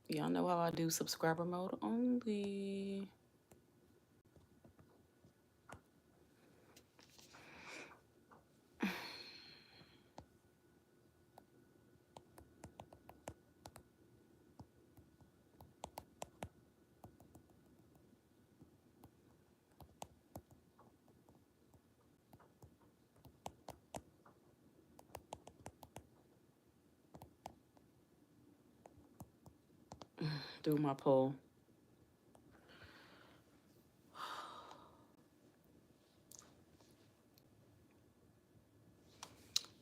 Y'all know how I do subscriber mode only. Do my poll.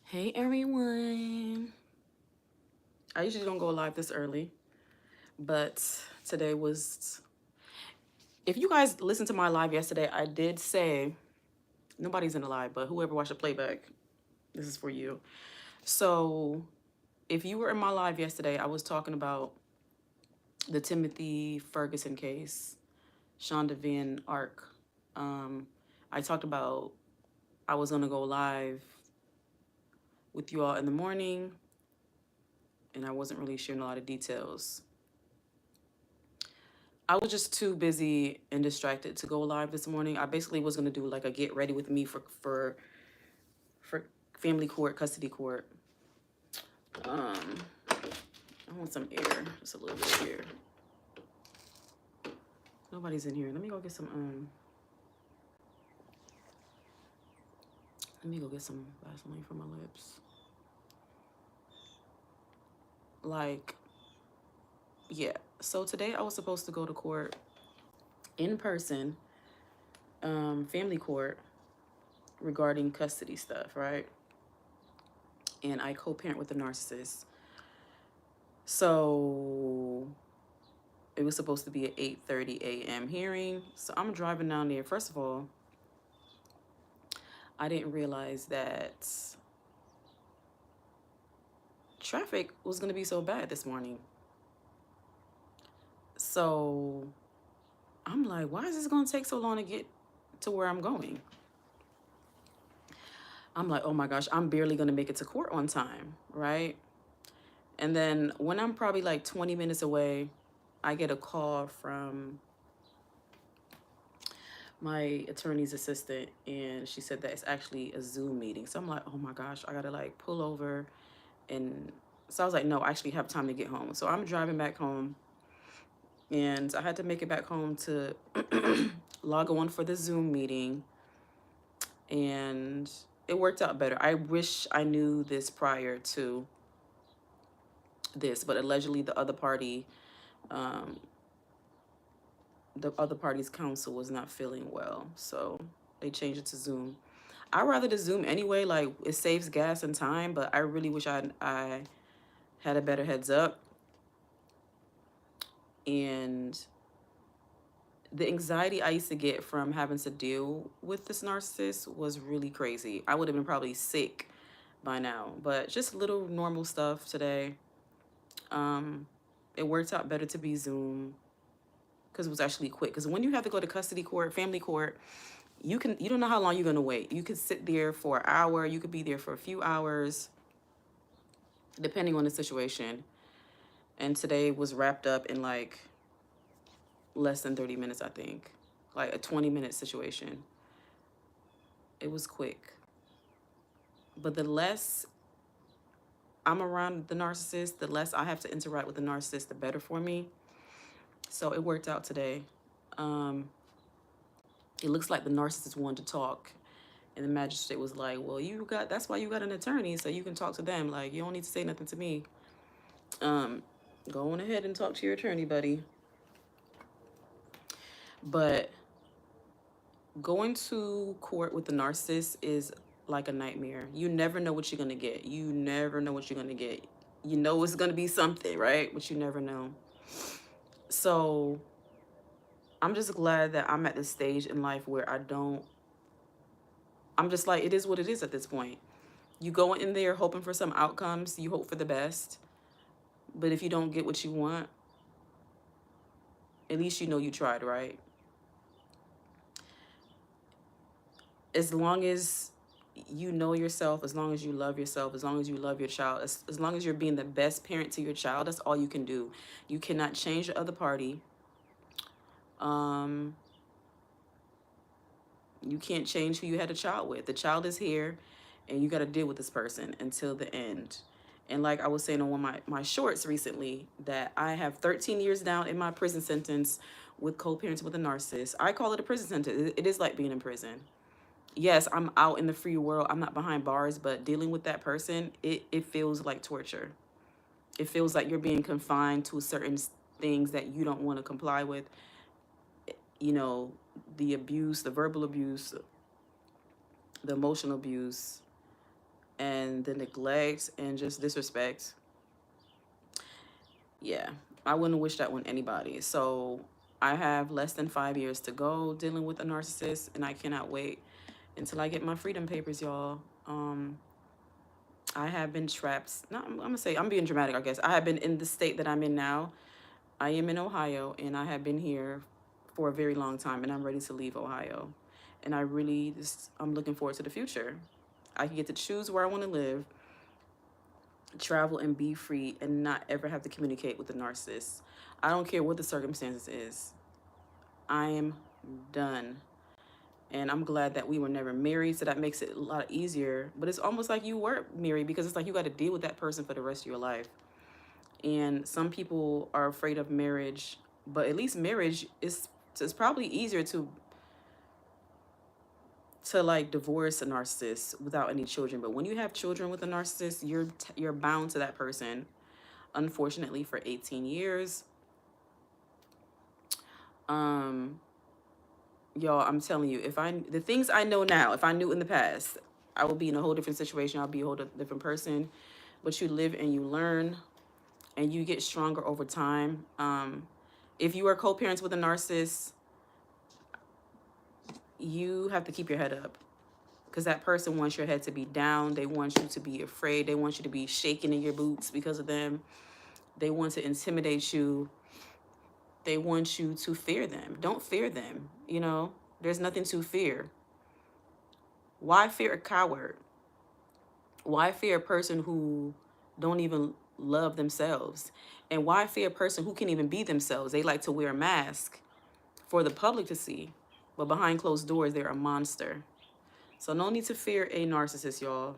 Hey everyone. I usually don't go live this early, but today was. If you guys listened to my live yesterday, I did say nobody's in the live, but whoever watched the playback, this is for you. So, if you were in my live yesterday, I was talking about the Timothy Ferguson case, Shonda Van Ark. I talked about I was gonna go live with you all in the morning, and I wasn't really sharing a lot of details. I was just too busy and distracted to go live this morning. I basically was gonna do like a get ready with me for family court, custody court. I want some air, just a little bit of air. Nobody's in here. Let me go get some Vaseline for my lips. Like, yeah. So today I was supposed to go to court in person, family court, regarding custody stuff, right? And I co-parent with a narcissist. So it was supposed to be at 8:30 a.m. hearing. So I'm driving down there. First of all, I didn't realize that traffic was going to be so bad this morning. So I'm like, why is this going to take so long to get to where I'm going? I'm like, oh my gosh, I'm barely going to make it to court on time, right? And then when I'm probably like 20 minutes away, I get a call from my attorney's assistant, and she said that it's actually a Zoom meeting. So I'm like, oh my gosh, I got to like pull over. And so I was like, no, I actually have time to get home. So I'm driving back home, and I had to make it back home to log on for the Zoom meeting. And it worked out better. I wish I knew this prior to this, but allegedly the other party, the other party's counsel was not feeling well, so they changed it to Zoom. I rather the Zoom anyway, like it saves gas and time, but I really wish I had a better heads up. And the anxiety I used to get from having to deal with this narcissist was really crazy. I would have been probably sick by now, but just little normal stuff today. It worked out better to be Zoom because it was actually quick. Because when you have to go to custody court, family court, you don't know how long you're gonna wait. You could sit there for an hour, you could be there for a few hours, depending on the situation. And today was wrapped up in like less than 30 minutes, I think. Like a 20-minute situation. It was quick. But the less I'm around the narcissist, the less I have to interact with the narcissist, the better for me. So it worked out today. It looks like the narcissist wanted to talk, and the magistrate was like, well, that's why you got an attorney, so you can talk to them. Like, you don't need to say nothing to me. Go on ahead and talk to your attorney, buddy. But going to court with the narcissist is like a nightmare. You never know what you're gonna get. You never know what you're gonna get. You know it's gonna be something, right? But you never know. So I'm just glad that I'm at this stage in life where I'm just like, it is what it is at this point. You go in there hoping for some outcomes, you hope for the best. But if you don't get what you want, at least you know you tried, right? As long as you know yourself, as long as you love yourself, as long as you love your child, as long as you're being the best parent to your child, that's all you can do. You cannot change the other party. Um, you can't change who you had a child with. The child is here, and you got to deal with this person until the end. And like I was saying on one of my shorts recently, that I have 13 years down in my prison sentence with co-parenting with a narcissist. I call it a prison sentence. It is like being in prison. Yes, I'm out in the free world. I'm not behind bars, but dealing with that person, it feels like torture. It feels like you're being confined to certain things that you don't want to comply with. You know, the abuse, the verbal abuse, the emotional abuse, and the neglect and just disrespect. Yeah, I wouldn't wish that on anybody. So I have less than 5 years to go dealing with a narcissist, and I cannot wait until I get my freedom papers, y'all. I have been trapped. No, I'm gonna say, I'm being dramatic, I guess. I have been in the state that I'm in now. I am in Ohio, and I have been here for a very long time, and I'm ready to leave Ohio. And I really just, I'm looking forward to the future. I can get to choose where I want to live, travel, and be free, and not ever have to communicate with the narcissist. I don't care what the circumstances is. I am done. And I'm glad that we were never married, so that makes it a lot easier. But it's almost like you were married, because it's like you got to deal with that person for the rest of your life. And some people are afraid of marriage, but at least marriage is, it's probably easier to like divorce a narcissist without any children. But when you have children with a narcissist, you're bound to that person, unfortunately, for 18 years. Y'all, I'm telling you, the things I know now, if I knew in the past, I would be in a whole different situation. I'll be a whole different person. But you live and you learn, and you get stronger over time. If you are co-parents with a narcissist, you have to keep your head up, because that person wants your head to be down. They want you to be afraid. They want you to be shaking in your boots because of them. They want to intimidate you. They want you to fear them. Don't fear them. You know, there's nothing to fear. Why fear a coward? Why fear a person who don't even love themselves? And why fear a person who can't even be themselves? They like to wear a mask for the public to see, but behind closed doors, they're a monster. So no need to fear a narcissist, y'all.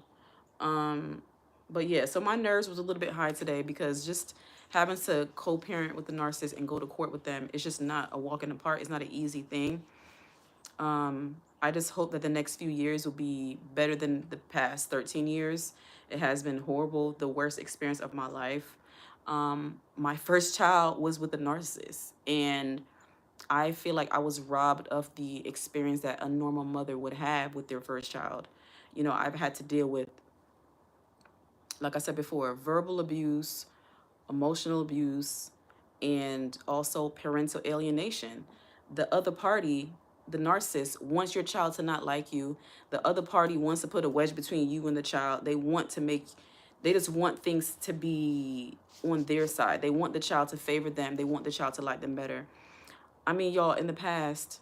But yeah, so my nerves was a little bit high today, because just having to co-parent with the narcissist and go to court with them, it's just not a walk in the park. It's not an easy thing. I just hope that the next few years will be better than the past 13 years. It has been horrible, the worst experience of my life. My first child was with a narcissist, and I feel like I was robbed of the experience that a normal mother would have with their first child. You know, I've had to deal with, like I said before, verbal abuse, emotional abuse, and also parental alienation. The other party, the narcissist, wants your child to not like you. The other party wants to put a wedge between you and the child. They just want things to be on their side. They want the child to favor them. They want the child to like them better. I mean, y'all, in the past,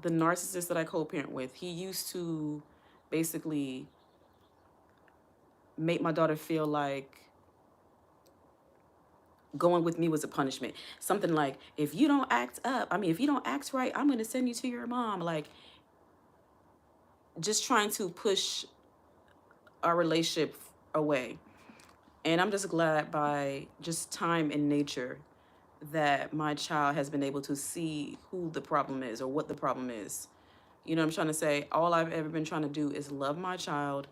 the narcissist that I co-parent with, he used to basically make my daughter feel like going with me was a punishment. Something like, if you don't act up, if you don't act right, I'm going to send you to your mom. Like, just trying to push our relationship away. And I'm just glad, by just time and nature, that my child has been able to see who the problem is, or what the problem is. You know what I'm trying to say? All I've ever been trying to do is love my child,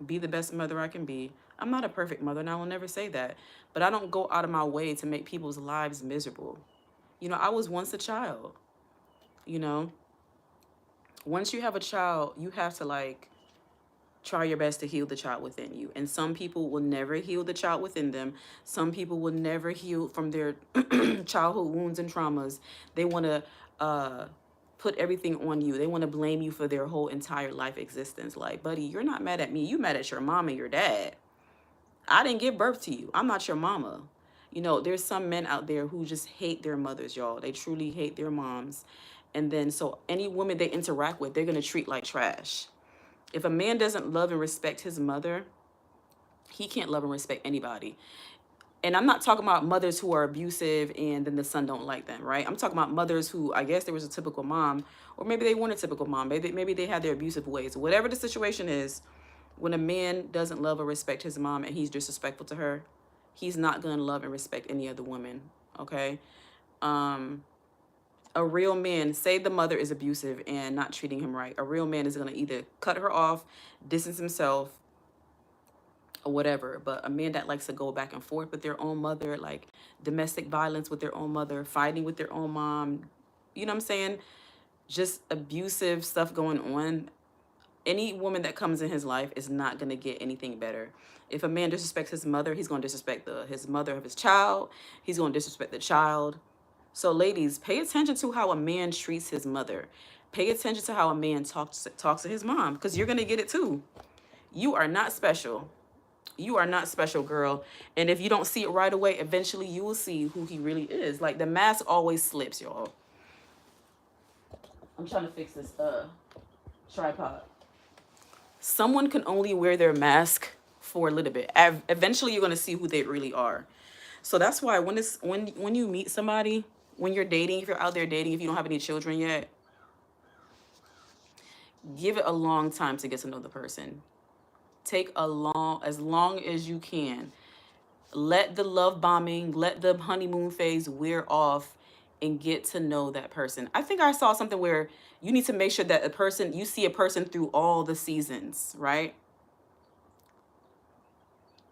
be the best mother I can be. I'm not a perfect mother, and I will never say that. But I don't go out of my way to make people's lives miserable. You know, I was once a child. You know, once you have a child, you have to, like, try your best to heal the child within you. And some people will never heal the child within them. Some people will never heal from their childhood wounds and traumas. They want to put everything on you. They want to blame you for their whole entire life existence. Like, buddy, you're not mad at me. You mad at your mom and your dad. I didn't give birth to you. I'm not your mama. You know, there's some men out there who just hate their mothers, y'all. They truly hate their moms. And then, so any woman they interact with, they're going to treat like trash. If a man doesn't love and respect his mother, he can't love and respect anybody. And I'm not talking about mothers who are abusive and then the son don't like them, right? I'm talking about mothers who, I guess there was a typical mom, or maybe they weren't a typical mom. Maybe they had their abusive ways. Whatever the situation is, when a man doesn't love or respect his mom and he's disrespectful to her, he's not going to love and respect any other woman, okay? A real man, say the mother is abusive and not treating him right, a real man is going to either cut her off, distance himself, or whatever. But a man that likes to go back and forth with their own mother, like domestic violence with their own mother, fighting with their own mom, you know what I'm saying? Just abusive stuff going on. Any woman that comes in his life is not going to get anything better. If a man disrespects his mother, he's going to disrespect his mother of his child. He's going to disrespect the child. So ladies, pay attention to how a man treats his mother. Pay attention to how a man talks to his mom, because you're going to get it too. You are not special. You are not special, girl. And if you don't see it right away, eventually you will see who he really is. Like, the mask always slips, y'all. I'm trying to fix this tripod. Someone can only wear their mask for a little bit. Eventually you're going to see who they really are. So that's why when you meet somebody, when you're dating, if you're out there dating, if you don't have any children yet, give it a long time to get to know the person. Take as long as you can. Let the love bombing, let the honeymoon phase wear off and get to know that person. I think I saw something where you need to make sure that you see a person through all the seasons, right?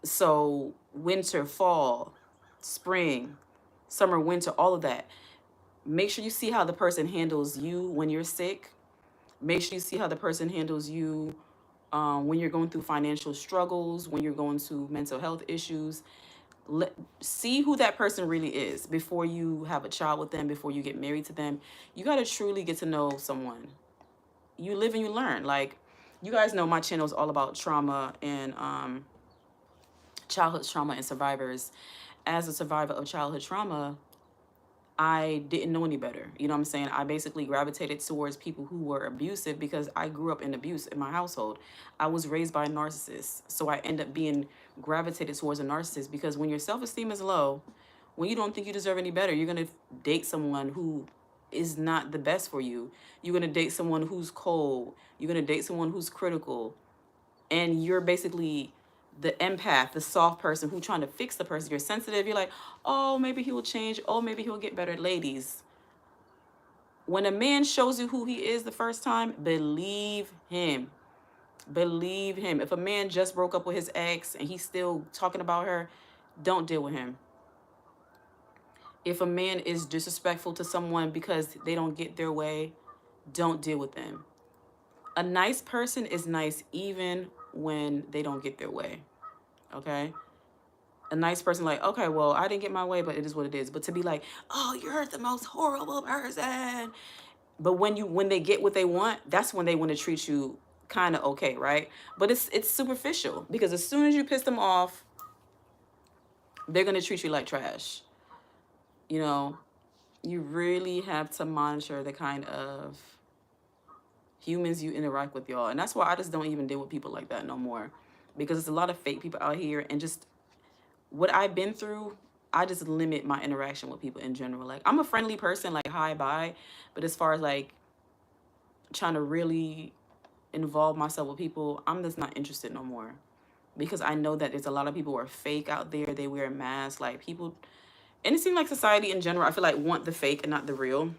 So winter, fall, spring, summer, winter, all of that. Make sure you see how the person handles you when you're sick. Make sure you see how the person handles you when you're going through financial struggles, when you're going through mental health issues. See who that person really is before you have a child with them, before you get married to them. You got to truly get to know someone. You live and you learn. Like, you guys know my channel is all about trauma and childhood trauma and survivors. As a survivor of childhood trauma, I didn't know any better. You know what I'm saying? I basically gravitated towards people who were abusive because I grew up in abuse in my household. I was raised by a narcissist. So I end up being gravitated towards a narcissist because when your self-esteem is low, when you don't think you deserve any better, you're going to date someone who is not the best for you. You're going to date someone who's cold. You're going to date someone who's critical. And you're basically the empath, the soft person who trying to fix the person. You're sensitive. You're like, oh, maybe he will change. Oh, maybe he'll get better. Ladies, when a man shows you who he is the first time, believe him. Believe him. If a man just broke up with his ex and he's still talking about her, don't deal with him. If a man is disrespectful to someone because they don't get their way, don't deal with them. A nice person is nice even when they don't get their way. Okay? A nice person, like, okay, well, I didn't get my way, but it is what it is. But to be like, oh, you're the most horrible person. But when they get what they want, that's when they want to treat you kind of okay, right? But it's superficial, because as soon as you piss them off, they're going to treat you like trash. You know, you really have to monitor the kind of humans you interact with, y'all. And that's why I just don't even deal with people like that no more, because there's a lot of fake people out here, and just what I've been through, I just limit my interaction with people in general. Like, I'm a friendly person, like, hi, bye. But as far as like trying to really involve myself with people, I'm just not interested no more, because I know that there's a lot of people who are fake out there. They wear masks, like people, and it seems like society in general, I feel like, want the fake and not the real.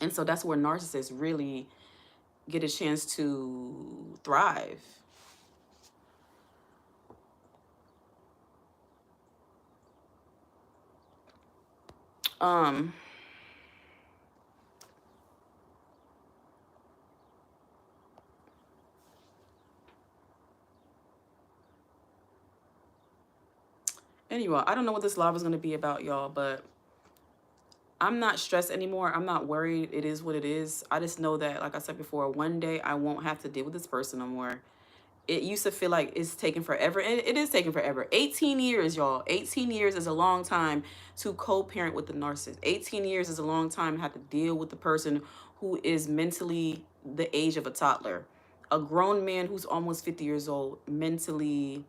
And so that's where narcissists really get a chance to thrive. Anyway, I don't know what this live is going to be about, y'all, but I'm not stressed anymore. I'm not worried. It is what it is. I just know that, like I said before, one day I won't have to deal with this person no more. It used to feel like it's taking forever, and it is taking forever. 18 years, y'all. 18 years is a long time to co-parent with the narcissist. 18 years is a long time to have to deal with the person who is mentally the age of a toddler. a grown man who's almost 50 years old mentally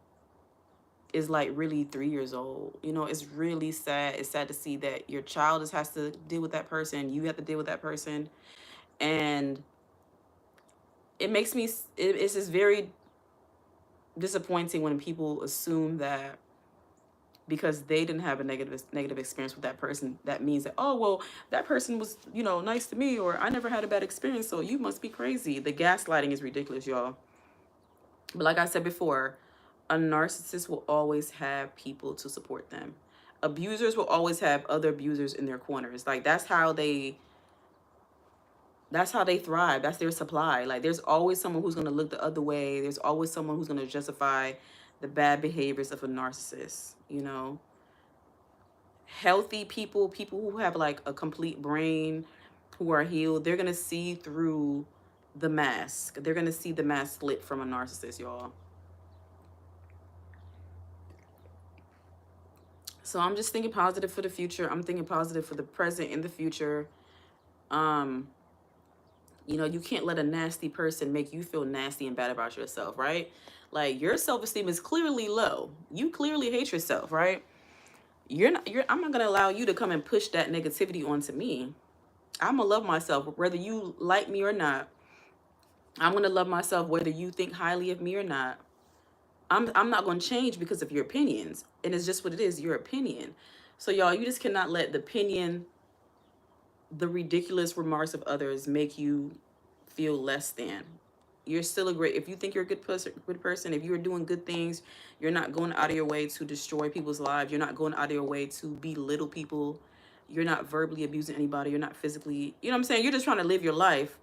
is like really 3 years old. You know, it's really sad. It's sad to see that your child just has to deal with that person. You have to deal with that person. And it makes me, it's just very disappointing when people assume that because they didn't have a negative experience with that person, that means that, oh, well, that person was, you know, nice to me, or I never had a bad experience, so you must be crazy. The gaslighting is ridiculous, y'all. But like I said before, a narcissist will always have people to support them. Abusers will always have other abusers in their corners. Like that's how they thrive. That's their supply. Like there's always someone who's going to look the other way. There's always someone who's going to justify the bad behaviors of a narcissist, you know. Healthy people, people who have like a complete brain, who are healed, they're going to see through the mask. They're going to see the mask slip from a narcissist, y'all. So I'm just thinking positive for the future. I'm thinking positive for the present and the future. You know, you can't let a nasty person make you feel nasty and bad about yourself, right? Like your self-esteem is clearly low. You clearly hate yourself, right? I'm not gonna allow you to come and push that negativity onto me. I'm gonna love myself whether you like me or not. I'm gonna love myself whether you think highly of me or not. I'm not gonna change because of your opinions. And it's just what it is, your opinion. So y'all, you just cannot let the ridiculous remarks of others make you feel less than. You're still a great, if you think you're a good person, if you're doing good things, you're not going out of your way to destroy people's lives. You're not going out of your way to belittle people. You're not verbally abusing anybody. You're not physically, you know what I'm saying? You're just trying to live your life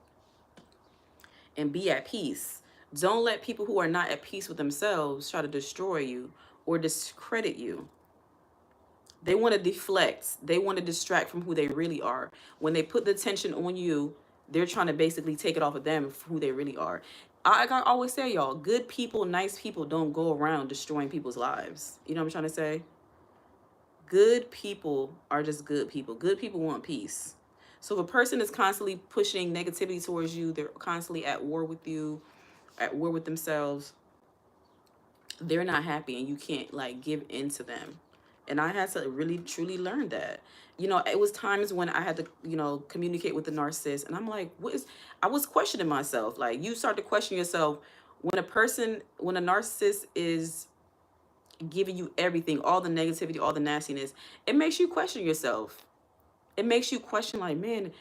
and be at peace. Don't let people who are not at peace with themselves try to destroy you or discredit you. They want to deflect. They want to distract from who they really are. When they put the attention on you, they're trying to basically take it off of them for who they really are. I always say, y'all, good people, nice people don't go around destroying people's lives. You know what I'm trying to say? Good people are just good people. Good people want peace. So if a person is constantly pushing negativity towards you, they're constantly at war with you, at war with themselves, they're not happy, and you can't like give in to them. And I had to really truly learn that. You know, it was times when I had to, you know, communicate with the narcissist, and I'm like, I was questioning myself. Like, you start to question yourself when a narcissist is giving you everything, all the negativity, all the nastiness, it makes you question yourself. It makes you question, like, man,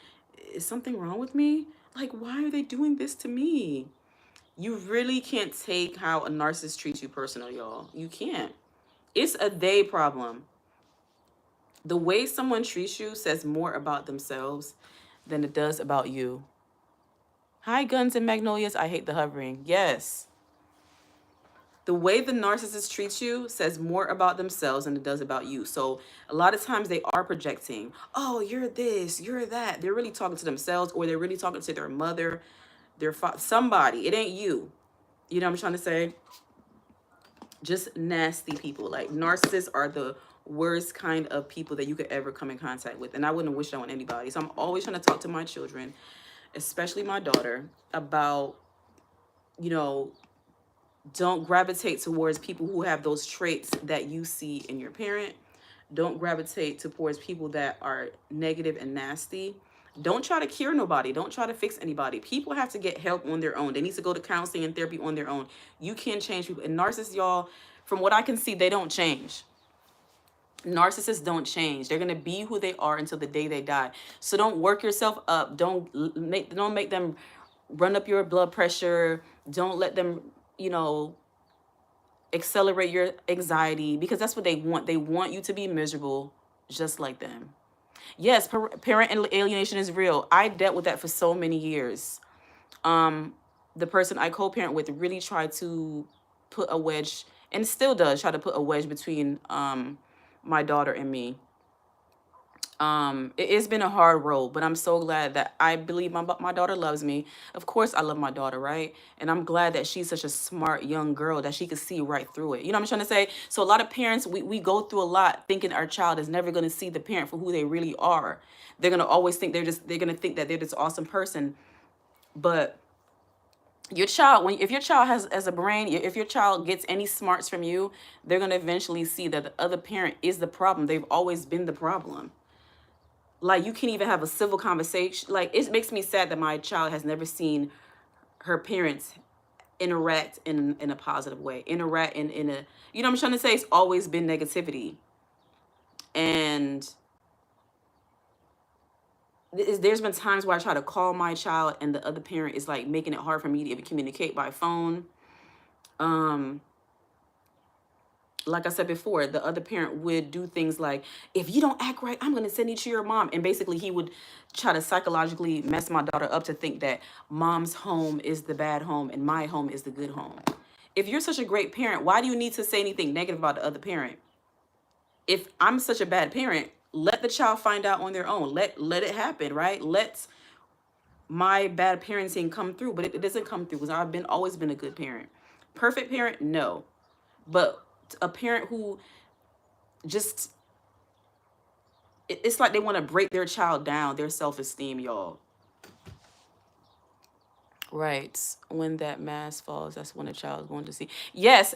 is something wrong with me? Like, why are they doing this to me? You really can't take how a narcissist treats you personal, y'all. You can't. It's a they problem. The way someone treats you says more about themselves than it does about you. Hi, Guns and Magnolias. I hate the hovering. Yes. The way the narcissist treats you says more about themselves than it does about you. So a lot of times they are projecting, oh, you're this, you're that. They're really talking to themselves, or they're really talking to their mother, their father, somebody. It ain't you. You know what I'm trying to say? Just nasty people. Like, narcissists are the worst kind of people that you could ever come in contact with. And I wouldn't wish that on anybody. So I'm always trying to talk to my children, especially my daughter, about, you know, don't gravitate towards people who have those traits that you see in your parent. Don't gravitate towards people that are negative and nasty. Don't try to cure nobody. Don't try to fix anybody. People have to get help on their own. They need to go to counseling and therapy on their own. You can't change people. And narcissists, y'all, from what I can see, they don't change. Narcissists don't change. They're going to be who they are until the day they die. So don't work yourself up. Don't make them run up your blood pressure. Don't let them, you know, accelerate your anxiety, because that's what they want. They want you to be miserable just like them. Yes, parent alienation is real. I dealt with that for so many years. The person I co-parent with really tried to put a wedge, and still does try to put a wedge between my daughter and me. It's been a hard road, but I'm so glad that I believe my daughter loves me. Of course I love my daughter, right? And I'm glad that she's such a smart young girl that she could see right through it. You know what I'm trying to say? So a lot of parents, we go through a lot thinking our child is never going to see the parent for who they really are. They're going to always think they're going to think that they're this awesome person. But Your child, if your child has a brain, if your child gets any smarts from you, they're going to eventually see that the other parent is the problem. They've always been the problem. Like, you can't even have a civil conversation. Like, it makes me sad that my child has never seen her parents interact in a positive way, interact in a, you know what I'm trying to say? It's always been negativity. And there's been times where I try to call my child and the other parent is like making it hard for me to even communicate by phone. Like I said before, the other parent would do things like, if you don't act right, I'm going to send you to your mom. And basically he would try to psychologically mess my daughter up to think that mom's home is the bad home and my home is the good home. If you're such a great parent, why do you need to say anything negative about the other parent? If I'm such a bad parent, let the child find out on their own. Let it happen, right? Let my bad parenting come through, but it doesn't come through because I've always been a good parent. Perfect parent, no. But a parent who just, it's like they want to break their child down, their self-esteem, y'all. Right. When that mask falls, that's when the child is going to see. Yes,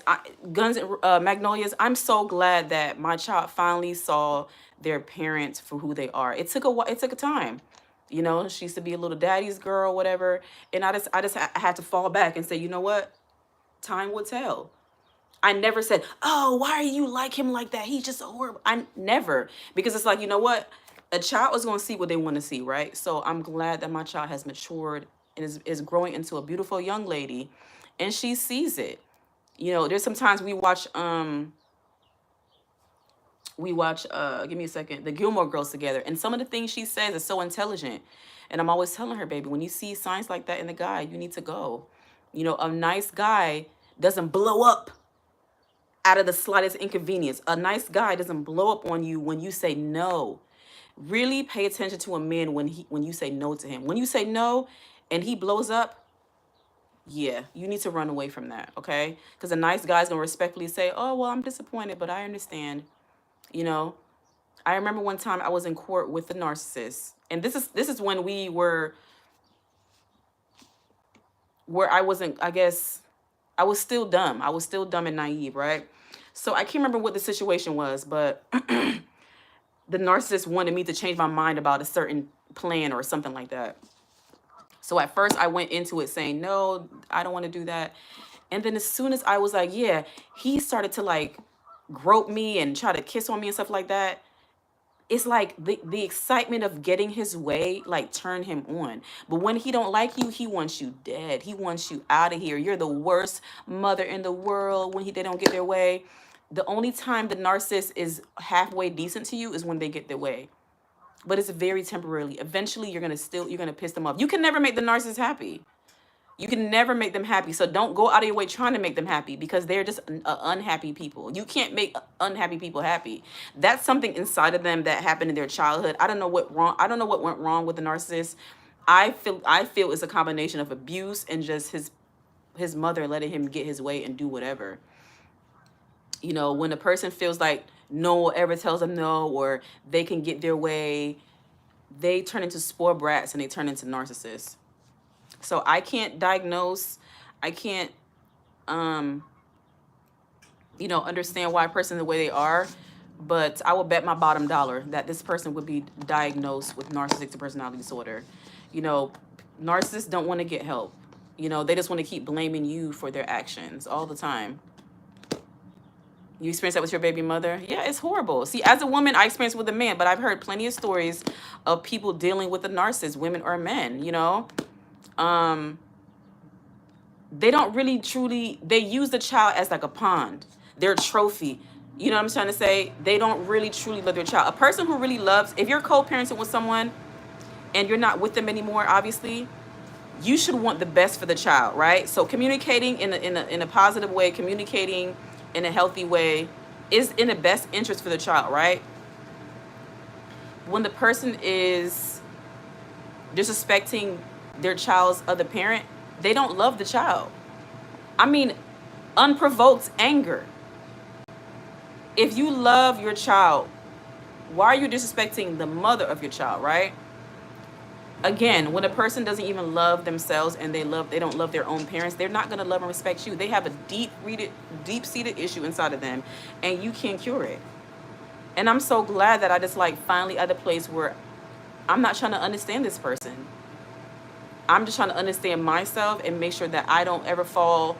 Guns and Magnolias, I'm so glad that my child finally saw their parents for who they are. It took a while, it took a time. You know, she used to be a little daddy's girl, whatever. And I had to fall back and say, you know what? Time will tell. I never said, oh, why are you like him like that? He's just a horrible. I never, because it's like, you know what? A child is going to see what they want to see, right? So I'm glad that my child has matured and is growing into a beautiful young lady, and she sees it. You know, there's sometimes we watch give me a second, the Gilmore Girls together, and some of the things she says is so intelligent. And I'm always telling her, baby, when you see signs like that in the guy, you need to go. You know, a nice guy doesn't blow up out of the slightest inconvenience. A nice guy doesn't blow up on you when you say no. Really pay attention to a man when you say no to him. When you say no and he blows up, yeah, you need to run away from that, okay? Because a nice guy's gonna respectfully say, oh, well, I'm disappointed, but I understand. You know, I remember one time I was in court with the narcissist, and this is when we were, where I wasn't, I guess, I was still dumb. I was still dumb and naive, right? So I can't remember what the situation was, but the narcissist wanted me to change my mind about a certain plan or something like that. So at first I went into it saying, no, I don't want to do that. And then as soon as I was like, yeah, he started to like grope me and try to kiss on me and stuff like that. It's like the excitement of getting his way, like, turn him on. But when he don't like you, he wants you dead. He wants you out of here. You're the worst mother in the world when they don't get their way. The only time the narcissist is halfway decent to you is when they get their way. But it's very temporarily. Eventually, you're gonna piss them off. You can never make the narcissist happy. You can never make them happy. So don't go out of your way trying to make them happy, because they're just unhappy people. You can't make unhappy people happy. That's something inside of them that happened in their childhood. I don't know what went wrong with the narcissist. I feel it's a combination of abuse and just his mother letting him get his way and do whatever. You know, when a person feels like no one ever tells them no, or they can get their way, they turn into spoiled brats and they turn into narcissists. So I can't diagnose, I can't, understand why a person the way they are, but I will bet my bottom dollar that this person would be diagnosed with narcissistic personality disorder. You know, narcissists don't want to get help. You know, they just want to keep blaming you for their actions all the time. You experienced that with your baby mother? Yeah, it's horrible. See, as a woman, I experienced it with a man, but I've heard plenty of stories of people dealing with a narcissist, women or men, you know. They don't really truly, they use the child as like a pond, their trophy. You know what I'm trying to say? They don't really truly love their child. A person who really loves, if you're co-parenting with someone and you're not with them anymore, obviously, you should want the best for the child, right? So communicating in a positive way, communicating in a healthy way is in the best interest for the child, right? When the person is disrespecting their child's other parent, they don't love the child. I mean, unprovoked anger. If you love your child, why are you disrespecting the mother of your child, right? Again, when a person doesn't even love themselves and they don't love their own parents, they're not going to love and respect you. They have a deep seated issue inside of them, and you can't cure it. And I'm so glad that I just like finally at a place where I'm not trying to understand this person. I'm just trying to understand myself and make sure that I don't ever fall,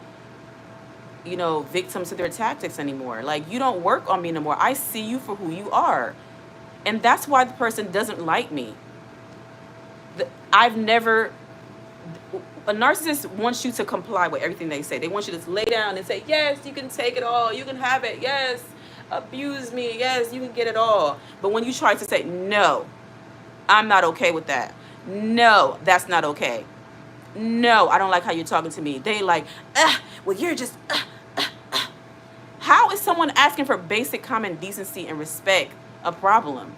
victim to their tactics anymore. Like, you don't work on me anymore. I see you for who you are. And that's why the person doesn't like me. I've never, a narcissist wants you to comply with everything they say. They want you to lay down and say, yes, you can take it all. You can have it. Yes, abuse me. Yes, you can get it all. But when you try to say, no, I'm not okay with that. No, that's not okay. No, I don't like how you're talking to me. They like, well, you're just, How is someone asking for basic common decency and respect a problem?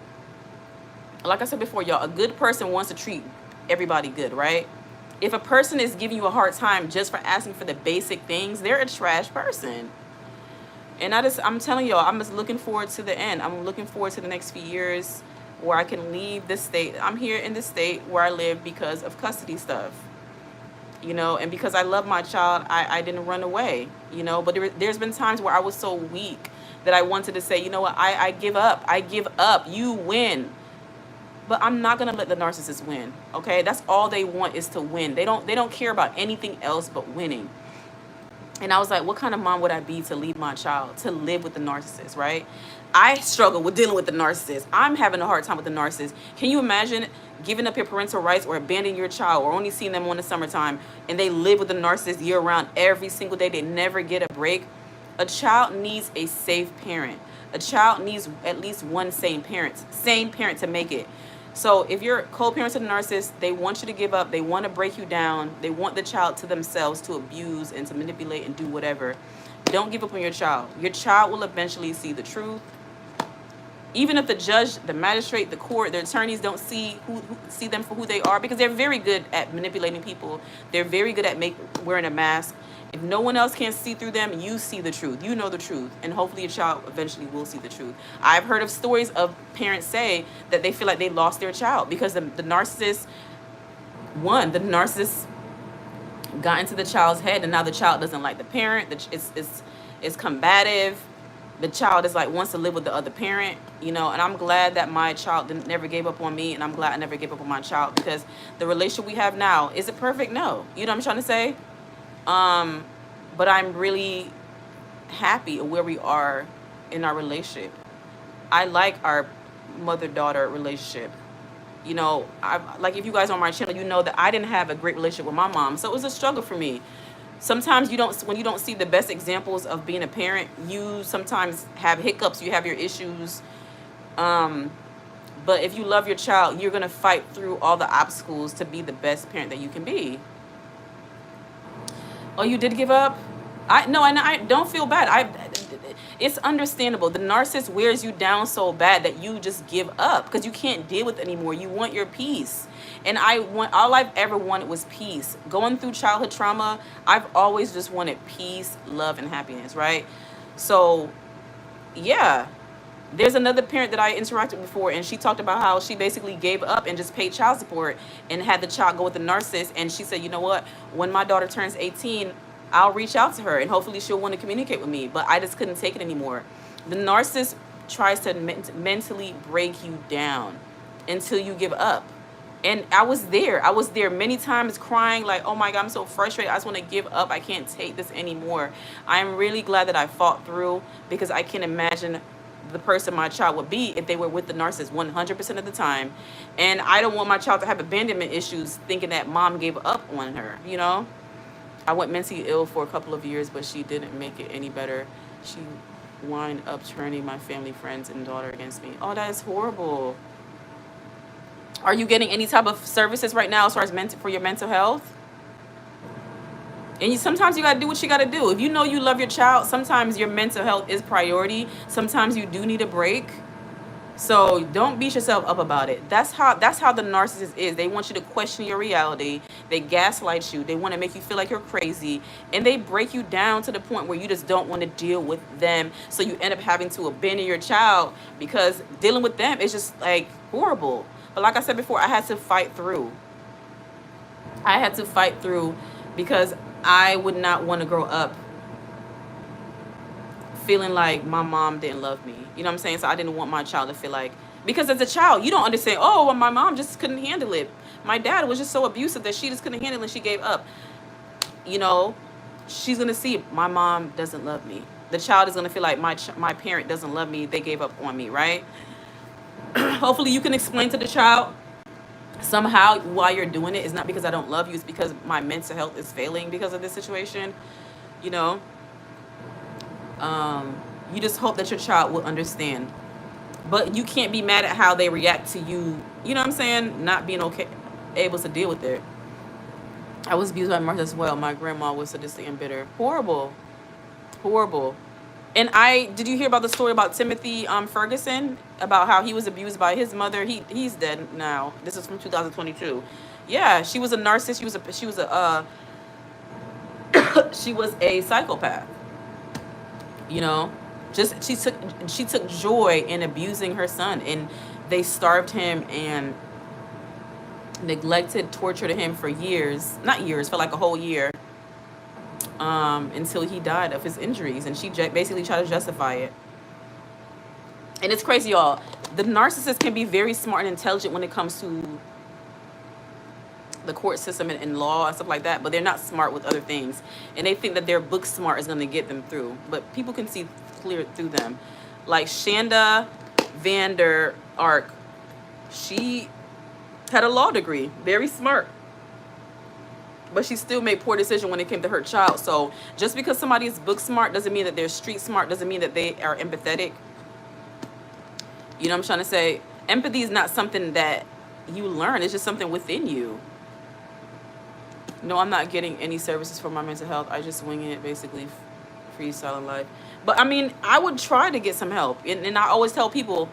Like I said before, y'all, a good person wants to treat everybody good, right? If a person is giving you a hard time just for asking for the basic things, they're a trash person. And I'm telling y'all, I'm just looking forward to the end. I'm looking forward to the next few years where I can leave this state. I'm here in the state where I live because of custody stuff, and because I love my child, I didn't run away, but there's been times where I was so weak that I wanted to say, you know what, I give up. I give up. You win. But I'm not going to let the narcissist win, okay? That's all they want is to win. They don't care about anything else but winning. And I was like, what kind of mom would I be to leave my child to live with the narcissist, right? I struggle with dealing with the narcissist. I'm having a hard time with the narcissist. Can you imagine giving up your parental rights or abandoning your child or only seeing them in the summertime and they live with the narcissist year round every single day? They never get a break. A child needs a safe parent. A child needs at least one sane parent to make it. So if you're co-parent to the narcissist, they want you to give up. They want to break you down. They want the child to themselves to abuse and to manipulate and do whatever. Don't give up on your child. Your child will eventually see the truth. Even if the judge, the magistrate, the court, the attorneys don't see see them for who they are, because they're very good at manipulating people. They're very good at wearing a mask. If no one else can see through them, you see the truth. You know the truth. And hopefully your child eventually will see the truth. I've heard of stories of parents say that they feel like they lost their child because the narcissist won. The narcissist got into the child's head, and now the child doesn't like the parent. It's combative. The child is like wants to live with the other parent, and I'm glad that my child never gave up on me, and I'm glad I never gave up on my child, because the relationship we have now, is it perfect? No. You know what I'm trying to say? But I'm really happy where we are in our relationship. I like our mother-daughter relationship. Like, if you guys are on my channel, you know that I didn't have a great relationship with my mom, so it was a struggle for me. Sometimes when you don't see the best examples of being a parent, you sometimes have hiccups, you have your issues. But if you love your child, you're gonna fight through all the obstacles to be the best parent that you can be. Oh, you did give up? I don't feel bad. It's understandable. The narcissist wears you down so bad that you just give up because you can't deal with it anymore. You want your peace. And all I've ever wanted was peace. Going through childhood trauma, I've always just wanted peace, love, and happiness, right? So, yeah. There's another parent that I interacted with before, and she talked about how she basically gave up and just paid child support and had the child go with the narcissist. And she said, you know what? When my daughter turns 18, I'll reach out to her, and hopefully she'll want to communicate with me. But I just couldn't take it anymore. The narcissist tries to mentally break you down until you give up. And I was there many times crying like, oh my God, I'm so frustrated. I just want to give up. I can't take this anymore. I'm really glad that I fought through, because I can imagine the person my child would be if they were with the narcissist 100% of the time. And I don't want my child to have abandonment issues thinking that mom gave up on her, I went mentally ill for a couple of years, but she didn't make it any better. She wound up turning my family, friends, and daughter against me. Oh, that is horrible. Are you getting any type of services right now as far as for your mental health? And sometimes you got to do what you got to do. If you know you love your child, sometimes your mental health is priority. Sometimes you do need a break. So don't beat yourself up about it. That's how the narcissist is. They want you to question your reality. They gaslight you. They want to make you feel like you're crazy. And they break you down to the point where you just don't want to deal with them. So you end up having to abandon your child, because dealing with them is just like horrible. But like I said before, I had to fight through. I had to fight through because I would not want to grow up feeling like my mom didn't love me. You know what I'm saying? So I didn't want my child to feel like, because as a child, you don't understand, oh, well, my mom just couldn't handle it. My dad was just so abusive that she just couldn't handle it and she gave up. You know, she's going to see my mom doesn't love me. The child is going to feel like my parent doesn't love me. They gave up on me, right? Hopefully you can explain to the child somehow why you're doing it. It's not because I don't love you. It's because my mental health is failing because of this situation. You know, you just hope that your child will understand. But you can't be mad at how they react to you. You know what I'm saying? Not being okay, able to deal with it. I was abused by Martha as well. My grandma was sadistic and bitter. Horrible. Horrible. And did you hear about the story about Timothy Ferguson, about how he was abused by his mother? He's dead now. This is from 2022. Yeah, she was a narcissist. She was a psychopath. You know, just she took joy in abusing her son, and they starved him and neglected, tortured him for years, not years, for like a whole year, until he died of his injuries, and she basically tried to justify it. And it's crazy, y'all. The narcissist can be very smart and intelligent when it comes to the court system and law and stuff like that, but they're not smart with other things, and they think that their book smart is going to get them through, but people can see clear through them. Like Shanda Vander Ark, she had a law degree, very smart, but she still made poor decisions when it came to her child. So just because somebody is book smart doesn't mean that they're street smart, doesn't mean that they are empathetic. You know what I'm trying to say? Empathy is not something that you learn, it's just something within you. No, I'm not getting any services for my mental health. I just wing it, basically freestyle in life. But I mean, I would try to get some help. And I always tell people,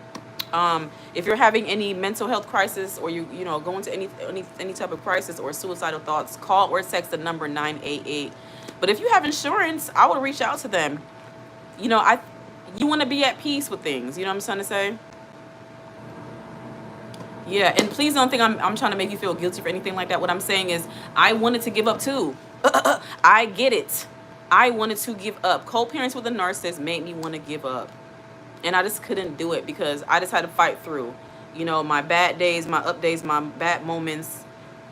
if you're having any mental health crisis, or you know going to any type of crisis or suicidal thoughts, call or text the number 988. But if you have insurance, I would reach out to them. You know, you want to be at peace with things. You know what I'm trying to say? Yeah, and please don't think I'm trying to make you feel guilty for anything like that. What I'm saying is, I wanted to give up too. I get it. I wanted to give up. Co-parents with a narcissist made me want to give up. And I just couldn't do it because I just had to fight through. You know, my bad days, my up days, my bad moments.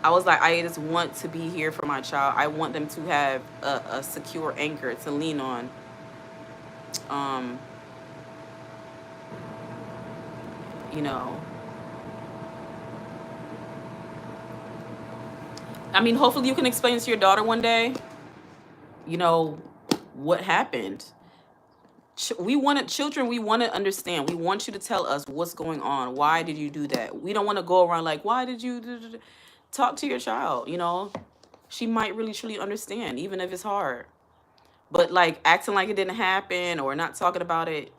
I was like, I just want to be here for my child. I want them to have a secure anchor to lean on. You know, I mean, hopefully you can explain to your daughter one day, you know, what happened. We wanted children, we want to understand. We want you to tell us what's going on. Why did you do that? We don't want to go around like, why did you talk to your child, you know? She might really truly understand, even if it's hard. But like acting like it didn't happen or not talking about it,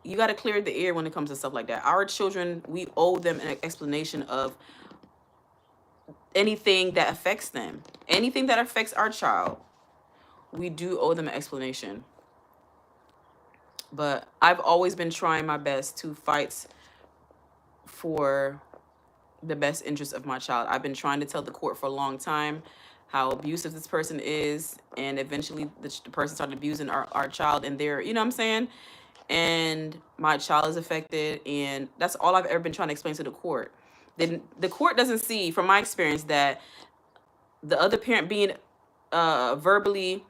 you got to clear the air when it comes to stuff like that. Our children, we owe them an explanation of anything that affects them. Anything that affects our child, we do owe them an explanation. But I've always been trying my best to fight for the best interest of my child. I've been trying to tell the court for a long time how abusive this person is, and eventually the person started abusing our child, and they're, you know what I'm saying? And my child is affected, and that's all I've ever been trying to explain to the court. Then the court doesn't see, from my experience, that the other parent being verbally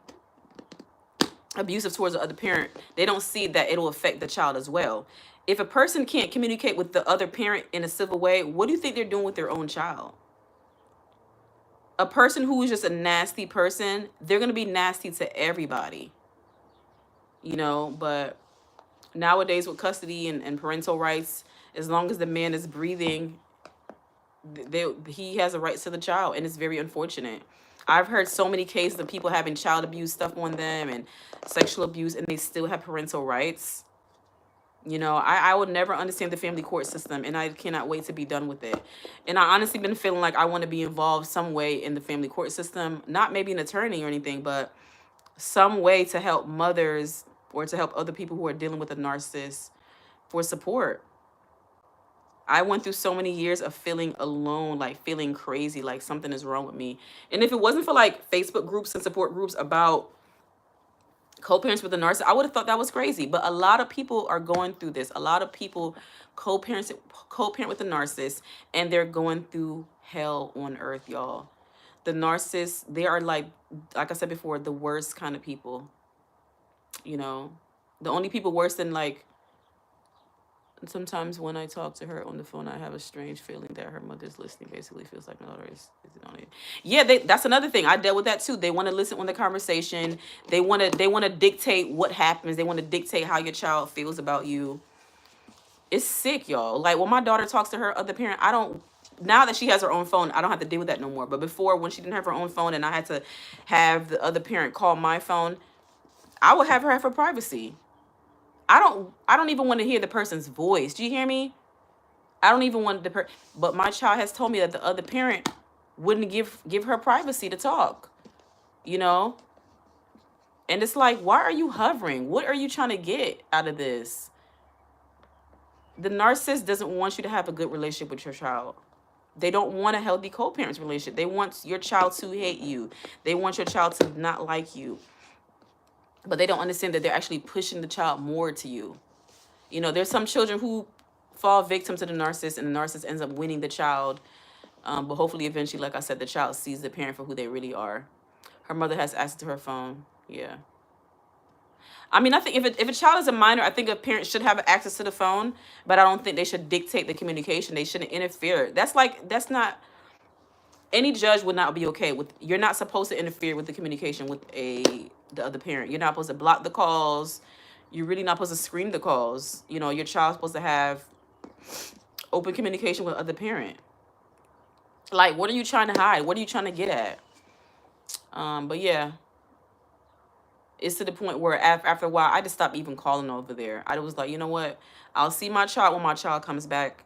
abusive towards the other parent, they don't see that it'll affect the child as well. If a person can't communicate with the other parent in a civil way, what do you think they're doing with their own child? A person who is just a nasty person, they're going to be nasty to everybody, you know. But nowadays with custody and parental rights, as long as the man is breathing, he has a right to the child, and it's very unfortunate. I've heard so many cases of people having child abuse stuff on them and sexual abuse, and they still have parental rights. You know, I would never understand the family court system, and I cannot wait to be done with it. And I honestly been feeling like I want to be involved some way in the family court system, not maybe an attorney or anything, but some way to help mothers or to help other people who are dealing with a narcissist for support. I went through so many years of feeling alone, like feeling crazy, like something is wrong with me. And if it wasn't for like Facebook groups and support groups about co-parents with a narcissist, I would have thought that was crazy. But a lot of people are going through this. A lot of people co-parents co-parent with a narcissist, and they're going through hell on earth, y'all. The narcissists, they are like I said before, the worst kind of people. You know, the only people worse than like, sometimes when I talk to her on the phone, I have a strange feeling that her mother's listening. Basically, feels like my daughter is on it. Yeah, that's another thing. I dealt with that too. They want to listen on the conversation. They want to dictate what happens. They want to dictate how your child feels about you. It's sick, y'all. Like when my daughter talks to her other parent, I don't. Now that she has her own phone, I don't have to deal with that no more. But before, when she didn't have her own phone and I had to have the other parent call my phone, I would have her for privacy. I don't even want to hear the person's voice. Do you hear me? I don't even want but my child has told me that the other parent wouldn't give her privacy to talk, you know? And it's like, why are you hovering? What are you trying to get out of this? The narcissist doesn't want you to have a good relationship with your child. They don't want a healthy co-parents relationship. They want your child to hate you. They want your child to not like you. But they don't understand that they're actually pushing the child more to you. You know, there's some children who fall victim to the narcissist, and the narcissist ends up winning the child. But hopefully, eventually, like I said, the child sees the parent for who they really are. Her mother has access to her phone. Yeah. I mean, I think if a child is a minor, I think a parent should have access to the phone, but I don't think they should dictate the communication. They shouldn't interfere. That's not, any judge would not be okay with, you're not supposed to interfere with the communication with the other parent. You're not supposed to block the calls. You're really not supposed to screen the calls. You know, your child's supposed to have open communication with other parent. Like, what are you trying to hide? What are you trying to get at? But yeah, it's to the point where after a while, I just stopped even calling over there. I was like, you know what? I'll see my child when my child comes back,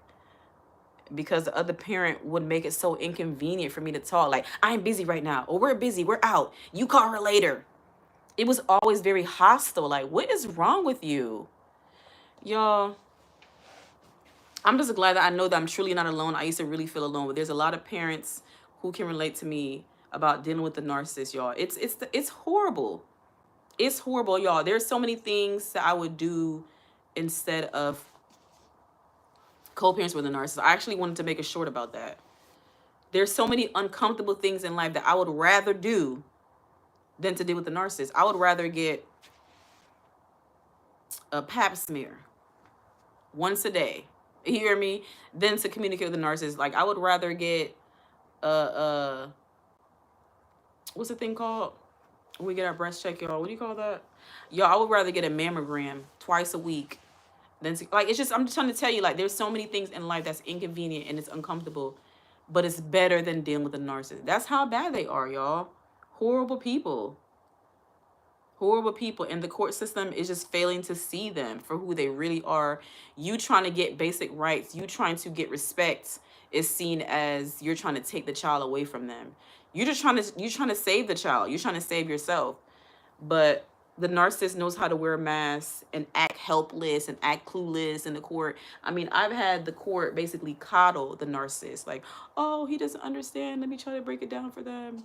because the other parent would make it so inconvenient for me to talk. Like, I'm busy right now, or we're busy, we're out, you call her later. It was always very hostile. Like, what is wrong with you? Y'all, I'm just glad that I know that I'm truly not alone. I used to really feel alone, but there's a lot of parents who can relate to me about dealing with the narcissist, y'all. It's horrible. It's horrible, y'all. There's so many things that I would do instead of co-parents with a narcissist. I actually wanted to make a short about that. There's so many uncomfortable things in life that I would rather do than to deal with the narcissist. I would rather get a pap smear once a day, you hear me, than to communicate with the narcissist. Like, I would rather get what's the thing called when we get our breast check, y'all? What do you call that? Y'all, I would rather get a mammogram twice a week than to, like, it's just, I'm just trying to tell you, like, there's so many things in life that's inconvenient and it's uncomfortable, but it's better than dealing with a narcissist. That's how bad they are, y'all. Horrible people. Horrible people. And the court system is just failing to see them for who they really are. You trying to get basic rights, you trying to get respect, is seen as you're trying to take the child away from them. You're trying to save the child. You're trying to save yourself. But the narcissist knows how to wear a mask and act helpless and act clueless in the court. I mean, I've had the court basically coddle the narcissist. Like, oh, he doesn't understand. Let me try to break it down for them.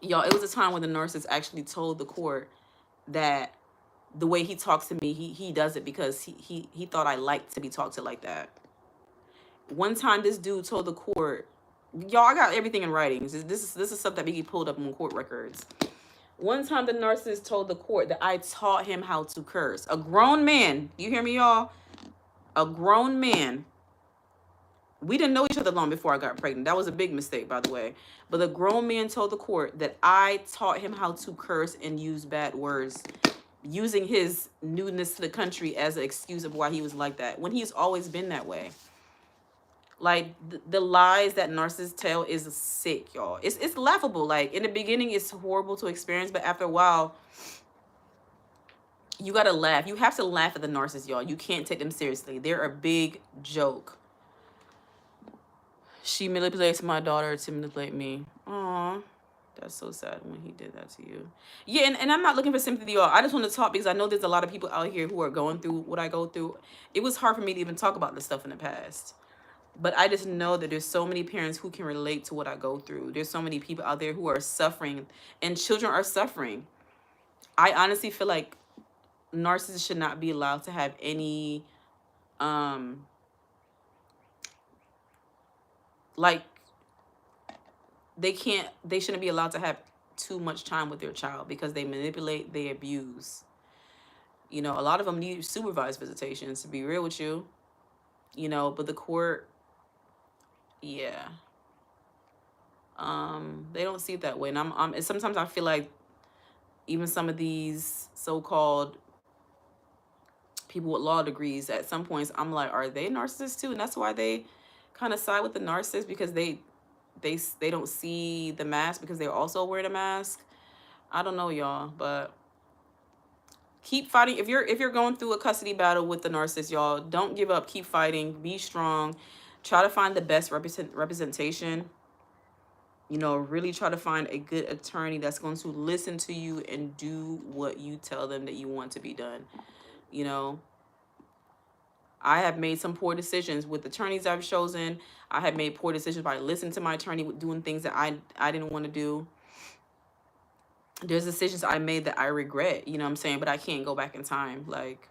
Y'all, it was a time when the narcissist actually told the court that the way he talks to me, he does it because he thought I liked to be talked to like that. One time, this dude told the court, y'all, I got everything in writing. This is stuff that be pulled up on court records. One time, the narcissist told the court that I taught him how to curse. A grown man, you hear me, y'all? A grown man. We didn't know each other long before I got pregnant. That was a big mistake, by the way. But the grown man told the court that I taught him how to curse and use bad words, using his newness to the country as an excuse of why he was like that, when he's always been that way. Like, the lies that narcissists tell is sick, y'all. It's laughable. Like, in the beginning, it's horrible to experience, but after a while, you gotta laugh. You have to laugh at the narcissist, y'all. You can't take them seriously. They're a big joke. She manipulates my daughter to manipulate me. Aww. That's so sad when he did that to you. Yeah, and I'm not looking for sympathy, y'all. I just want to talk because I know there's a lot of people out here who are going through what I go through. It was hard for me to even talk about this stuff in the past. But I just know that there's so many parents who can relate to what I go through. There's so many people out there who are suffering, and children are suffering. I honestly feel like narcissists should not be allowed to have any, like, they shouldn't be allowed to have too much time with their child because they manipulate, they abuse. You know, a lot of them need supervised visitations, to be real with you. You know, but the court, yeah, they don't see it that way. And and sometimes I feel like even some of these so-called people with law degrees, at some points I'm like, are they narcissists too? And that's why they kind of side with the narcissist, because they don't see the mask because they're also wearing a mask. I don't know, y'all, but keep fighting. If you're going through a custody battle with the narcissist, y'all, don't give up. Keep fighting. Be strong. Try to find the best representation. You know, really try to find a good attorney that's going to listen to you and do what you tell them that you want to be done. You know, I have made some poor decisions with attorneys I've chosen. I have made poor decisions by listening to my attorney with doing things that I didn't want to do. There's decisions I made that I regret, you know what I'm saying? But I can't go back in time. Like,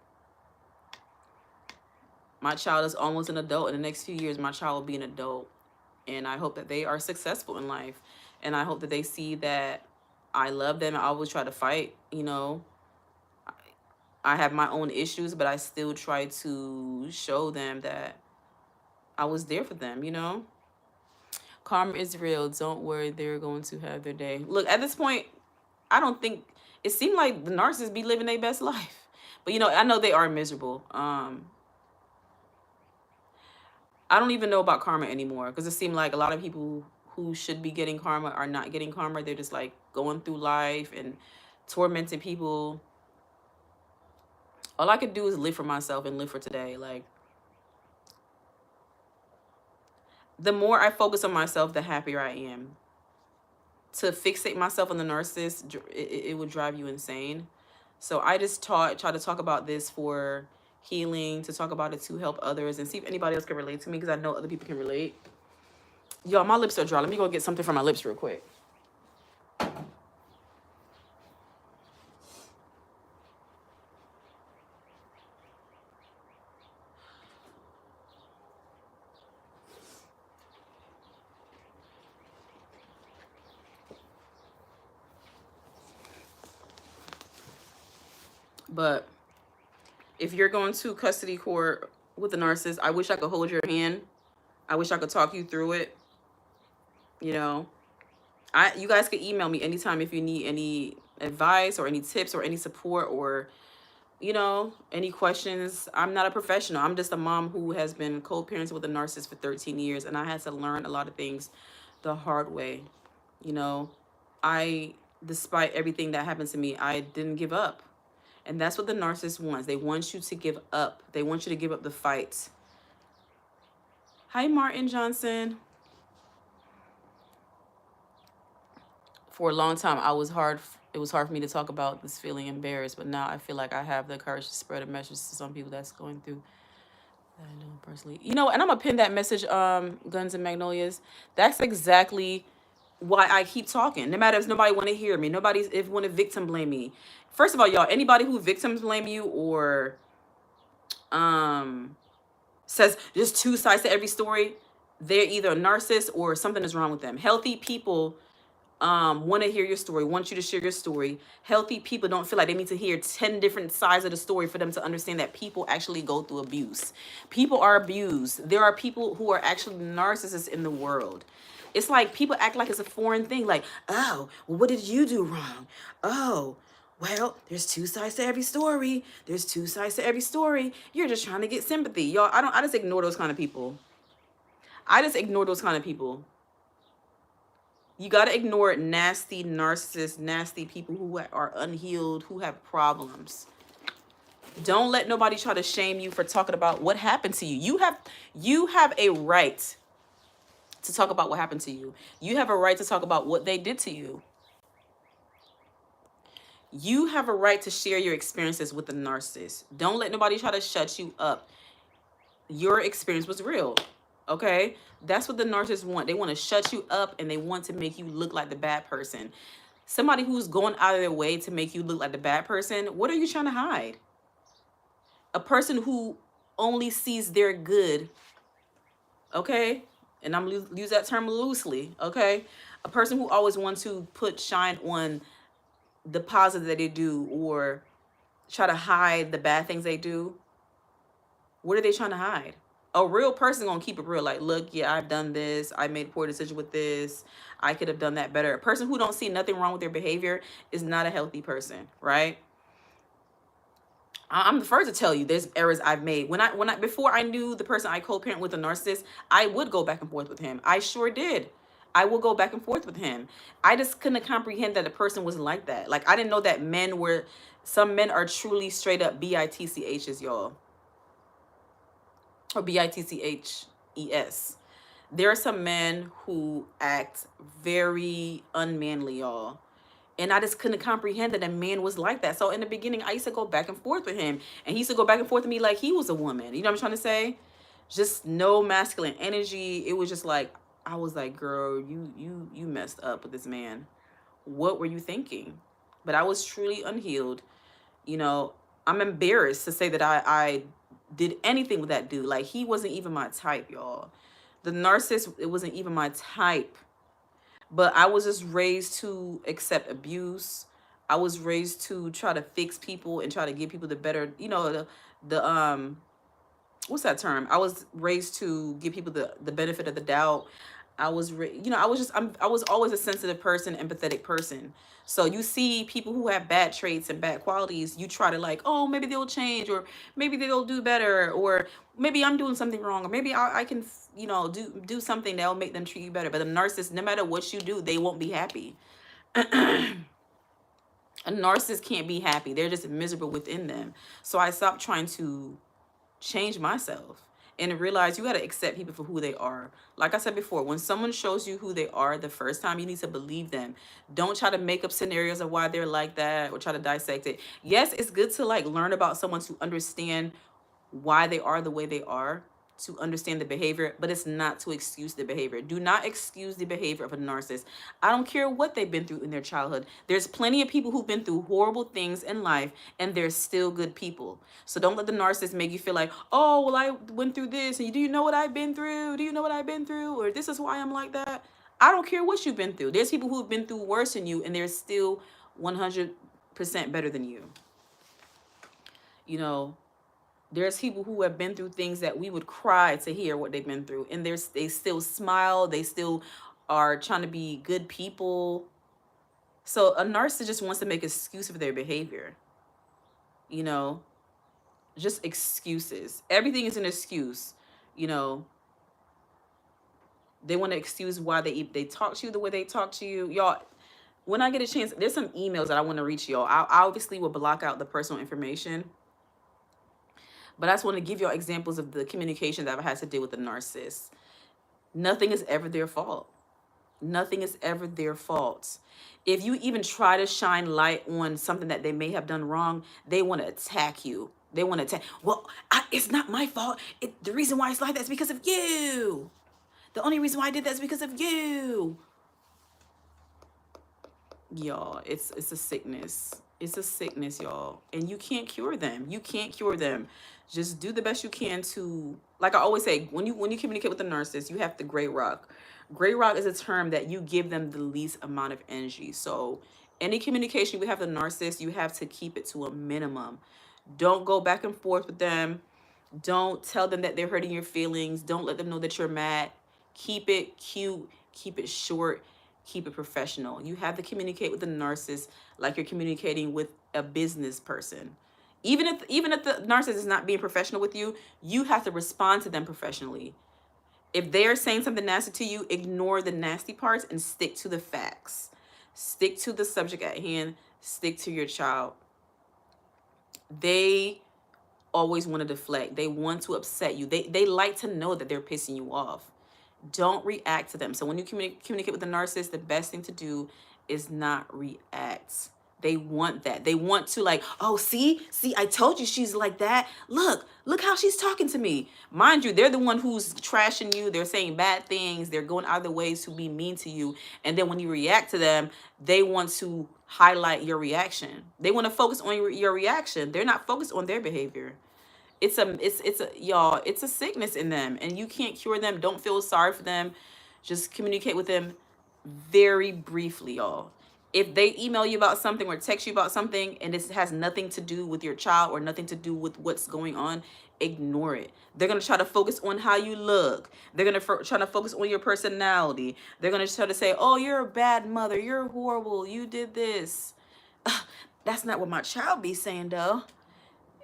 my child is almost an adult. In the next few years, my child will be an adult. And I hope that they are successful in life. And I hope that they see that I love them. I always try to fight, you know. I have my own issues, but I still try to show them that I was there for them, you know. Karma is real. Don't worry, they're going to have their day. Look, at this point, I don't think, it seemed like the narcissists be living their best life. But, you know, I know they are miserable. I don't even know about karma anymore, because it seemed like a lot of people who should be getting karma are not getting karma. They're just like going through life and tormenting people. All I could do is live for myself and live for today. Like, the more I focus on myself, the happier I am. To fixate myself on the narcissist, it would drive you insane. So I just try to talk about this for healing, to talk about it to help others, and see if anybody else can relate to me, because I know other people can relate. Y'all, my lips are dry. Let me go get something from my lips real quick. But if you're going to custody court with a narcissist, I wish I could hold your hand. I wish I could talk you through it. You know, you guys can email me anytime if you need any advice or any tips or any support, or, you know, any questions. I'm not a professional. I'm just a mom who has been co-parenting with a narcissist for 13 years. And I had to learn a lot of things the hard way. You know, despite everything that happened to me, I didn't give up. And that's what the narcissist wants. They want you to give up. They want you to give up the fight. Hi, Martin Johnson. For a long time, it was hard for me to talk about this, feeling embarrassed. But now I feel like I have the courage to spread a message to some people that's going through that I know personally. You know, and I'm going to pin that message, Guns and Magnolias. That's exactly why I keep talking. No matter if nobody want to hear me, nobody's if want to victim blame me. First of all, y'all, anybody who victims blame you or says there's two sides to every story, they're either a narcissist or something is wrong with them. Healthy people want to hear your story, want you to share your story. Healthy people don't feel like they need to hear 10 different sides of the story for them to understand that people actually go through abuse. People are abused. There are people who are actually narcissists in the world. It's like people act like it's a foreign thing. Like, oh, well, what did you do wrong? Oh, well, there's two sides to every story. There's two sides to every story. You're just trying to get sympathy. Y'all, I just ignore those kind of people. I just ignore those kind of people. You got to ignore nasty narcissists, nasty people who are unhealed, who have problems. Don't let nobody try to shame you for talking about what happened to you. You have a right to talk about what happened to you. You have a right to talk about what they did to you. You have a right to share your experiences with the narcissist. Don't let nobody try to shut you up. Your experience was real. Okay? That's what the narcissists want. They want to shut you up and they want to make you look like the bad person. Somebody who's going out of their way to make you look like the bad person, what are you trying to hide? A person who only sees their good, okay? And I'm use that term loosely, okay? A person who always wants to put shine on the positive that they do or try to hide the bad things they do. What are they trying to hide? A real person gonna keep it real. Like, look, yeah, I've done this. I made a poor decision with this. I could have done that better. A person who don't see nothing wrong with their behavior is not a healthy person, right? I'm the first to tell you there's errors I've made. When I before I knew the person I co-parent with, a narcissist, I would go back and forth with him. I sure did. I will go back and forth with him. I just couldn't comprehend that a person was like that. Like, I didn't know that some men are truly straight up bitchs, y'all. Or bitches. There are some men who act very unmanly, y'all. And I just couldn't comprehend that a man was like that. So in the beginning, I used to go back and forth with him. And he used to go back and forth with me like he was a woman. You know what I'm trying to say? Just no masculine energy. It was just like, I was like, girl, you messed up with this man. What were you thinking? But I was truly unhealed. You know, I'm embarrassed to say that I did anything with that dude. Like, he wasn't even my type, y'all. The narcissist, it wasn't even my type. But I was just raised to accept abuse. I was raised to try to fix people and try to give people the better, the what's that term? I was raised to give people the benefit of the doubt. I was I was always a sensitive person, empathetic person. So you see people who have bad traits and bad qualities, you try to like, oh, maybe they'll change, or maybe they'll do better, or maybe I'm doing something wrong, or maybe I can, do something that'll make them treat you better. But the narcissist, no matter what you do, they won't be happy. A narcissist can't be happy. They're just miserable within them. So I stopped trying to change myself and realize you got to accept people for who they are. Like I said before, when someone shows you who they are the first time, you need to believe them. Don't try to make up scenarios of why they're like that or try to dissect it. Yes, it's good to like learn about someone to understand why they are the way they are, to understand the behavior, but it's not to excuse the behavior. Do not excuse the behavior of a narcissist. I don't care what they've been through in their childhood. There's plenty of people who've been through horrible things in life and they're still good people. So don't let the narcissist make you feel like, oh, well, I went through this and do you know what I've been through? Do you know what I've been through? Or this is why I'm like that. I don't care what you've been through. There's people who've been through worse than you and they're still 100% better than you. There's people who have been through things that we would cry to hear what they've been through. And they still smile. They still are trying to be good people. So a narcissist just wants to make excuse for their behavior. Just excuses. Everything is an excuse. They want to excuse why they talk to you the way they talk to you. Y'all, when I get a chance, there's some emails that I want to reach y'all. I obviously will block out the personal information. But I just want to give y'all examples of the communication that I've had to deal with the narcissist. Nothing is ever their fault. Nothing is ever their fault. If you even try to shine light on something that they may have done wrong, they want to attack you. They want to attack. Well, it's not my fault. The reason why it's like that is because of you. The only reason why I did that is because of you. Y'all, it's a sickness. It's a sickness, y'all. And you can't cure them. You can't cure them. Just do the best you can to, like I always say, when you communicate with a narcissist, you have to gray rock. Gray rock is a term that you give them the least amount of energy. So any communication you have with a narcissist, you have to keep it to a minimum. Don't go back and forth with them. Don't tell them that they're hurting your feelings. Don't let them know that you're mad. Keep it cute. Keep it short. Keep it professional. You have to communicate with the narcissist like you're communicating with a business person. Even if the narcissist is not being professional with you, you have to respond to them professionally. If they're saying something nasty to you, ignore the nasty parts and stick to the facts. Stick to the subject at hand. Stick to your child. They always want to deflect. They want to upset you. They like to know that they're pissing you off. Don't react to them. So when you communicate with the narcissist, the best thing to do is not react. They want that. They want to like, oh, see, I told you she's like that. Look how she's talking to me. Mind you, they're the one who's trashing you. They're saying bad things. They're going out of their ways to be mean to you. And then when you react to them, they want to highlight your reaction. They want to focus on your reaction. They're not focused on their behavior. It's a sickness in them, and you can't cure them. Don't feel sorry for them. Just communicate with them very briefly, y'all. If they email you about something or text you about something and this has nothing to do with your child or nothing to do with what's going on, ignore it. They're going to try to focus on how you look. They're going to try to focus on your personality. They're going to try to say, oh, you're a bad mother. You're horrible. You did this. That's not what my child be saying, though.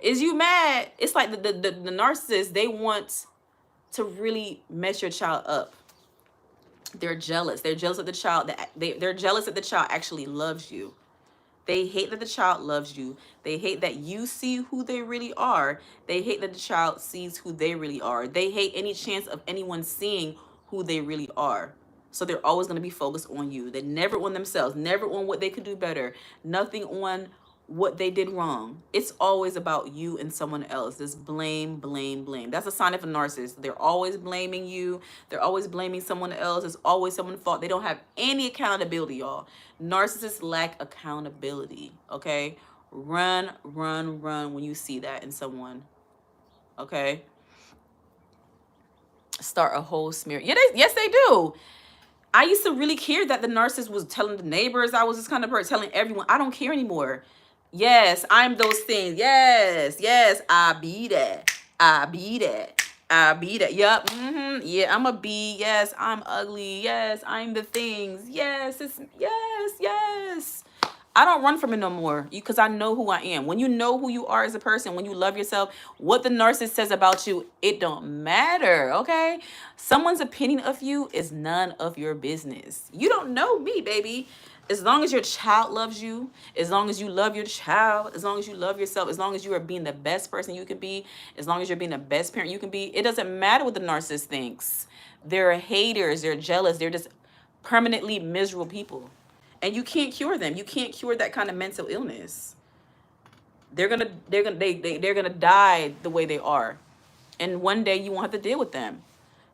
Is you mad? It's like the narcissist, they want to really mess your child up. They're jealous. They're jealous of the child. They're jealous that the child actually loves you. They hate that the child loves you. They hate that you see who they really are. They hate that the child sees who they really are. They hate any chance of anyone seeing who they really are. So they're always going to be focused on you. They're never on themselves, never on what they could do better, nothing on what they did wrong. It's always about you and someone else. This blame, blame, blame. That's a sign of a narcissist. They're always blaming you. They're always blaming someone else. It's always someone's fault. They don't have any accountability, y'all. Narcissists lack accountability, okay? Run, run, run when you see that in someone, okay? Start a whole smear. Yeah, yes, they do. I used to really care that the narcissist was telling the neighbors I was this kind of person, telling everyone. I don't care anymore. Yes, I'm those things. Yes, I be that. I be that. Yup. Yeah, I'm a bee. Yes, I'm ugly. Yes, I'm the things. Yes, yes. I don't run from it no more because I know who I am. When you know who you are as a person, when you love yourself, what the narcissist says about you, it don't matter, okay? Someone's opinion of you is none of your business. You don't know me, baby. As long as your child loves you, as long as you love your child, as long as you love yourself, as long as you are being the best person you can be, as long as you're being the best parent you can be, it doesn't matter what the narcissist thinks. They're haters, they're jealous, they're just permanently miserable people. And you can't cure them. You can't cure that kind of mental illness. They're gonna die the way they are, and one day you won't have to deal with them.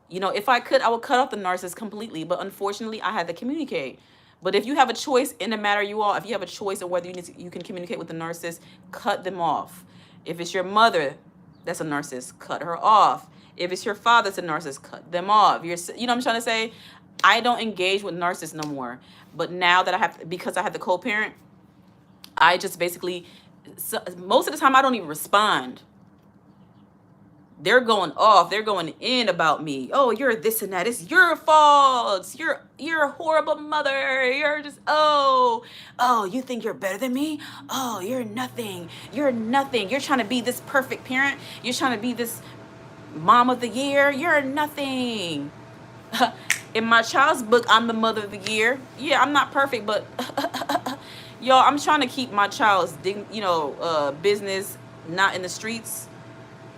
You know, if I could, I would cut off the narcissist completely, but unfortunately, I had to communicate. But if you have a choice in the matter you all, if you have a choice of whether you can communicate with the narcissist, cut them off. If it's your mother that's a narcissist, cut her off. If it's your father that's a narcissist, cut them off. You know what I'm trying to say? I don't engage with narcissists no more. But now that because I have the co-parent, I just basically, most of the time I don't even respond. They're going off. They're going in about me. Oh, you're this and that. It's your fault. You're a horrible mother. You're just, oh, you think you're better than me? Oh, you're nothing. You're nothing. You're trying to be this perfect parent. You're trying to be this mom of the year. You're nothing. In my child's book, I'm the mother of the year. Yeah, I'm not perfect, but y'all, I'm trying to keep my child's business not in the streets.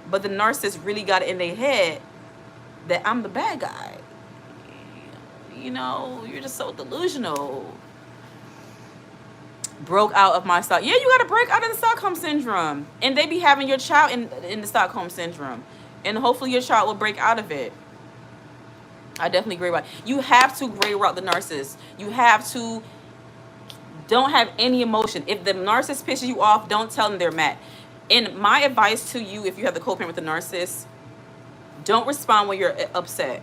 But the narcissist really got it in their head that I'm the bad guy. You know, you're just so delusional. Broke out of my stock. Yeah, you got to break out of the Stockholm syndrome. And they be having your child in the Stockholm syndrome. And hopefully your child will break out of it. I definitely agree about it. You have to gray route the narcissist. You have to don't have any emotion. If the narcissist pisses you off, don't tell them they're mad. And my advice to you, if you have the co-parent with the narcissist, don't respond when you're upset.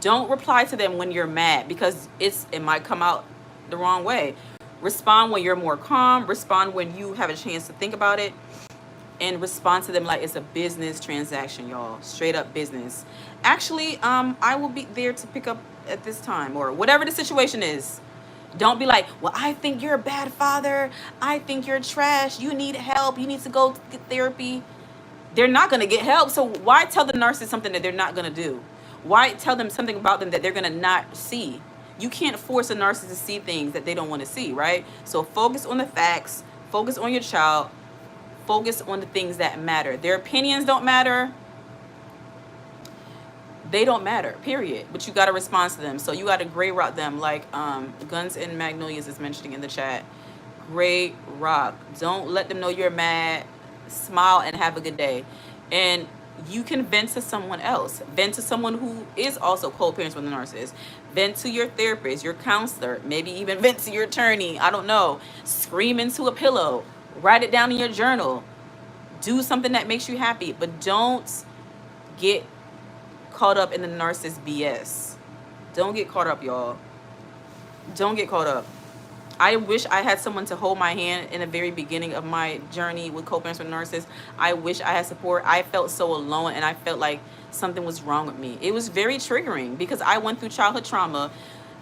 Don't reply to them when you're mad because it might come out the wrong way. Respond when you're more calm. Respond when you have a chance to think about it. And respond to them like it's a business transaction, y'all. Straight up business. Actually, I will be there to pick up at this time or whatever the situation is. Don't be like, well, I think you're a bad father. I think you're trash. You need help. You need to go get therapy. They're not going to get help. So why tell the narcissist something that they're not going to do? Why tell them something about them that they're going to not see? You can't force a narcissist to see things that they don't want to see, right? So focus on the facts. Focus on your child. Focus on the things that matter. Their opinions don't matter. They don't matter, period. But you got to respond to them. So you got to gray route them like Guns and Magnolias is mentioning in the chat. great rock. Don't let them know you're mad. Smile and have a good day. And you can vent to someone else. Vent to someone who is also co-parents with a narcissist. Vent to your therapist, your counselor, maybe even vent to your attorney. I don't know. Scream into a pillow. Write it down in your journal. Do something that makes you happy, but don't get caught up in the narcissist BS. Don't get caught up, y'all. Don't get caught up. I wish I had someone to hold my hand in the very beginning of my journey with co-parents with narcissists. I wish I had support. I felt so alone, and I felt like something was wrong with me. It was very triggering because I went through childhood trauma.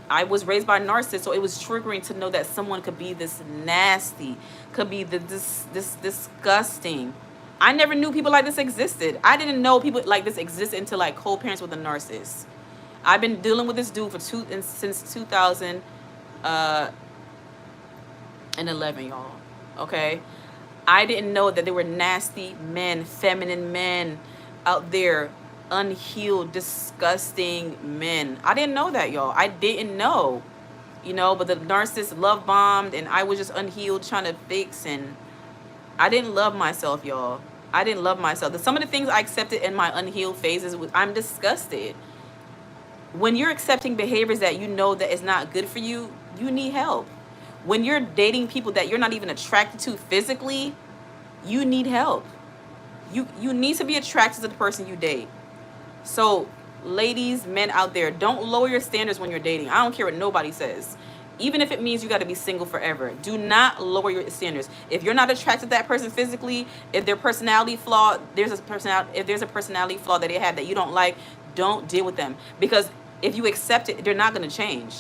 I was raised by a narcissist, so it was triggering to know that someone could be this nasty, could be this disgusting. I never knew people like this existed. I didn't know people like this existed until like co-parents with a narcissist. I've been dealing with this dude since 2011, y'all. Okay, I didn't know that there were nasty men, feminine men out there, unhealed, disgusting men. I didn't know that, y'all. I didn't know, but the narcissist love bombed, and I was just unhealed trying to fix, and I didn't love myself, y'all. I didn't love myself. Some of the things I accepted in my unhealed phases, I'm disgusted. When you're accepting behaviors that you know that is not good for you, you need help. When you're dating people that you're not even attracted to physically, you need help. You need to be attracted to the person you date. So, ladies, men out there, don't lower your standards when you're dating. I don't care what nobody says. Even if it means you got to be single forever, do not lower your standards. If you're not attracted to that person physically, if their personality flaw, if there's a personality flaw that they have that you don't like, don't deal with them. Because if you accept it, they're not going to change.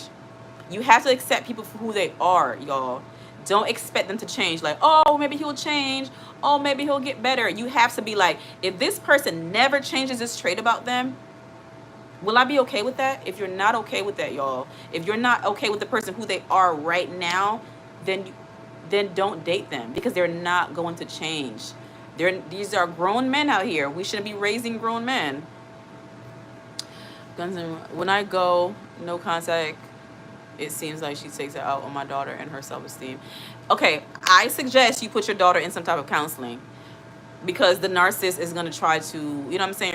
You have to accept people for who they are, y'all. Don't expect them to change. Like, oh, maybe he'll change. Oh, maybe he'll get better. You have to be like, if this person never changes this trait about them, will I be okay with that? If you're not okay with that, y'all, if you're not okay with the person who they are right now, then don't date them, because they're not going to change. These are grown men out here. We shouldn't be raising grown men. When I go, no contact, it seems like she takes it out on my daughter and her self-esteem. Okay, I suggest you put your daughter in some type of counseling, because the narcissist is going to try to,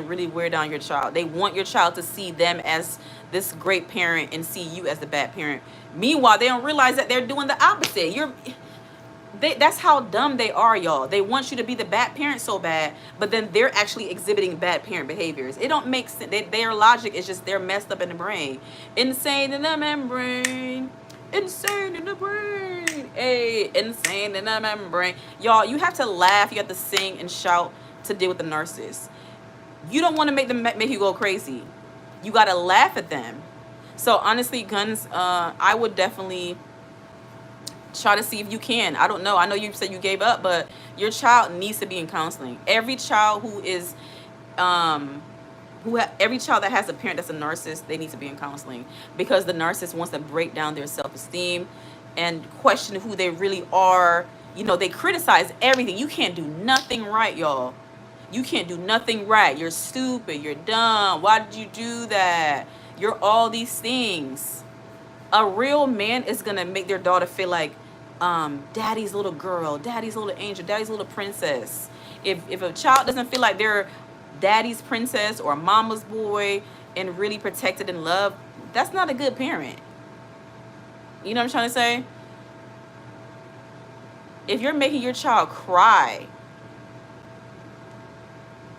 really wear down your child. They want your child to see them as this great parent and see you as the bad parent. Meanwhile, they don't realize that they're doing the opposite. That's how dumb they are, y'all. They want you to be the bad parent so bad, but then they're actually exhibiting bad parent behaviors. It don't make sense. Their logic is just they're messed up in the brain. Insane in the membrane. Insane in the brain. Hey, insane in the membrane. Y'all, you have to laugh. You have to sing and shout to deal with the narcissist. You don't want to make them make you go crazy. You got to laugh at them. So honestly, Guns, I would definitely try to see if you can. I don't know. I know you said you gave up, but your child needs to be in counseling. Every child who is, every child that has a parent that's a narcissist, they need to be in counseling, because the narcissist wants to break down their self-esteem and question who they really are. They criticize everything. You can't do nothing right, y'all. You can't do nothing right. You're stupid. You're dumb. Why did you do that? You're all these things. A real man is going to make their daughter feel like daddy's little girl, daddy's little angel, daddy's little princess. If a child doesn't feel like they're daddy's princess or mama's boy and really protected and loved, that's not a good parent. You know what I'm trying to say? If you're making your child cry,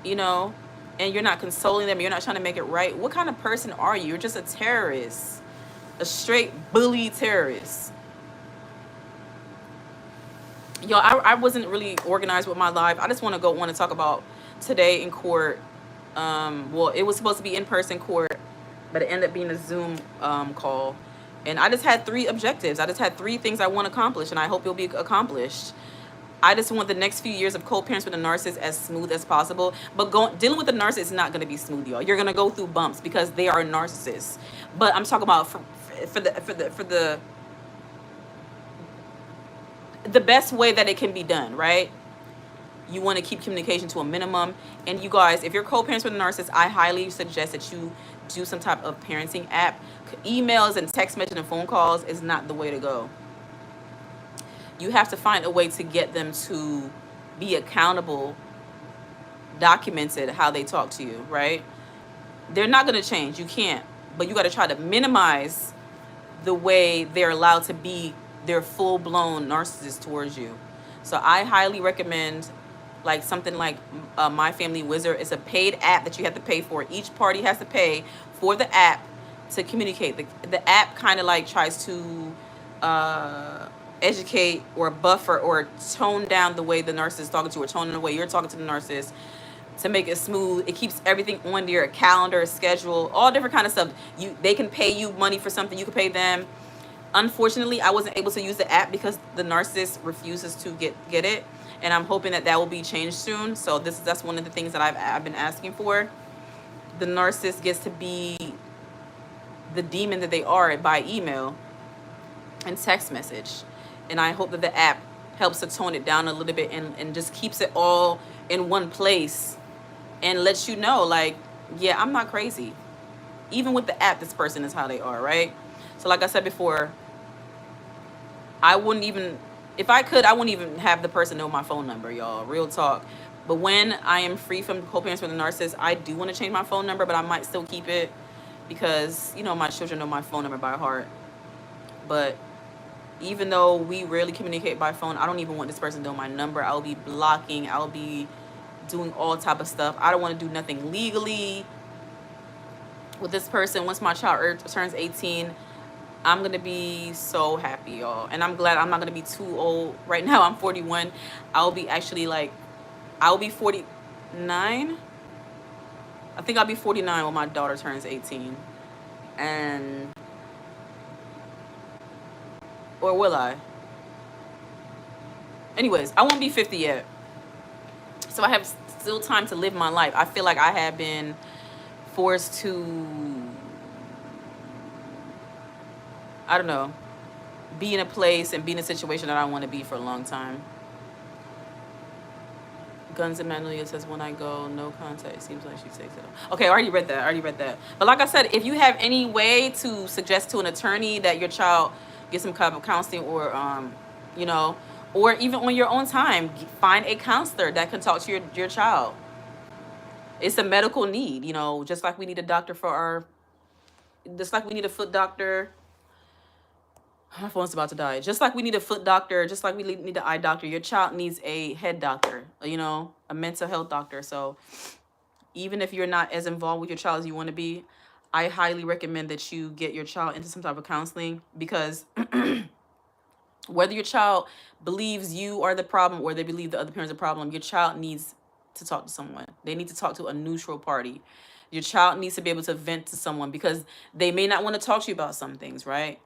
and you're not consoling them, you're not trying to make it right, what kind of person are you? You're just a terrorist. A straight bully terrorist. Yo, I wasn't really organized with my live. I just want to talk about today in court. Well, it was supposed to be in-person court, but it ended up being a Zoom call. And I just had 3 objectives. I just had 3 things I want to accomplish, and I hope it'll be accomplished. I just want the next few years of co-parents with a narcissist as smooth as possible. But dealing with a narcissist is not going to be smooth, y'all. You're going to go through bumps because they are narcissists. But I'm talking about for the best way that it can be done, right? You want to keep communication to a minimum. And you guys, if you're co-parents with a narcissist, I highly suggest that you do some type of parenting app. Emails and text messaging and phone calls is not the way to go. you have to find a way to get them to be accountable, documented how they talk to you, right? They're not going to change. You can't. But you got to try to minimize the way they're allowed to be their full-blown narcissist towards you. So I highly recommend like something like My Family Wizard. It's a paid app that you have to pay for. Each party has to pay for the app to communicate. The app kind of like tries to educate or buffer or tone down the way the narcissist is talking to you, or tone the way you're talking to the narcissist, to make it smooth. It keeps everything on your calendar, schedule, all different kind of stuff. They can pay you money for something, you can pay them. Unfortunately, I wasn't able to use the app because the narcissist refuses to get it, and I'm hoping that will be changed soon. So that's one of the things that I've been asking for. The narcissist gets to be the demon that they are by email and text message, and I hope that the app helps to tone it down a little bit and just keeps it all in one place and lets you know, like, yeah, I'm not crazy. Even with the app, this person is how they are, right? So like I said before, I wouldn't even, if I could, I wouldn't even have the person know my phone number, y'all. Real talk. But when I am free from co-parents with a narcissist, I do want to change my phone number, but I might still keep it because, my children know my phone number by heart. But even though we rarely communicate by phone, I don't even want this person to know my number. I'll be blocking. I'll be doing all type of stuff. I don't want to do nothing legally with this person. Once my child turns 18, I'm going to be so happy, y'all. And I'm glad I'm not going to be too old. Right now, I'm 41. I'll be 49. I think I'll be 49 when my daughter turns 18. Or will I? Anyways, I won't be 50 yet. So I have still time to live my life. I feel like I have been forced to, I don't know, be in a place and be in a situation that I want to be for a long time. Guns and Magnolia says, when I go, no contact. Seems like she takes it. Okay, I already read that. But like I said, if you have any way to suggest to an attorney that your child get some kind of counseling, or or even on your own time, find a counselor that can talk to your child. It's a medical need, just like we need a doctor just like we need a foot doctor. My phone's about to die. Just like we need a foot doctor, just like we need an eye doctor, your child needs a head doctor, a mental health doctor. So even if you're not as involved with your child as you want to be, I highly recommend that you get your child into some type of counseling, because whether your child believes you are the problem or they believe the other parent's the problem, your child needs to talk to someone. They need to talk to a neutral party. Your child needs to be able to vent to someone, because they may not want to talk to you about some things, right?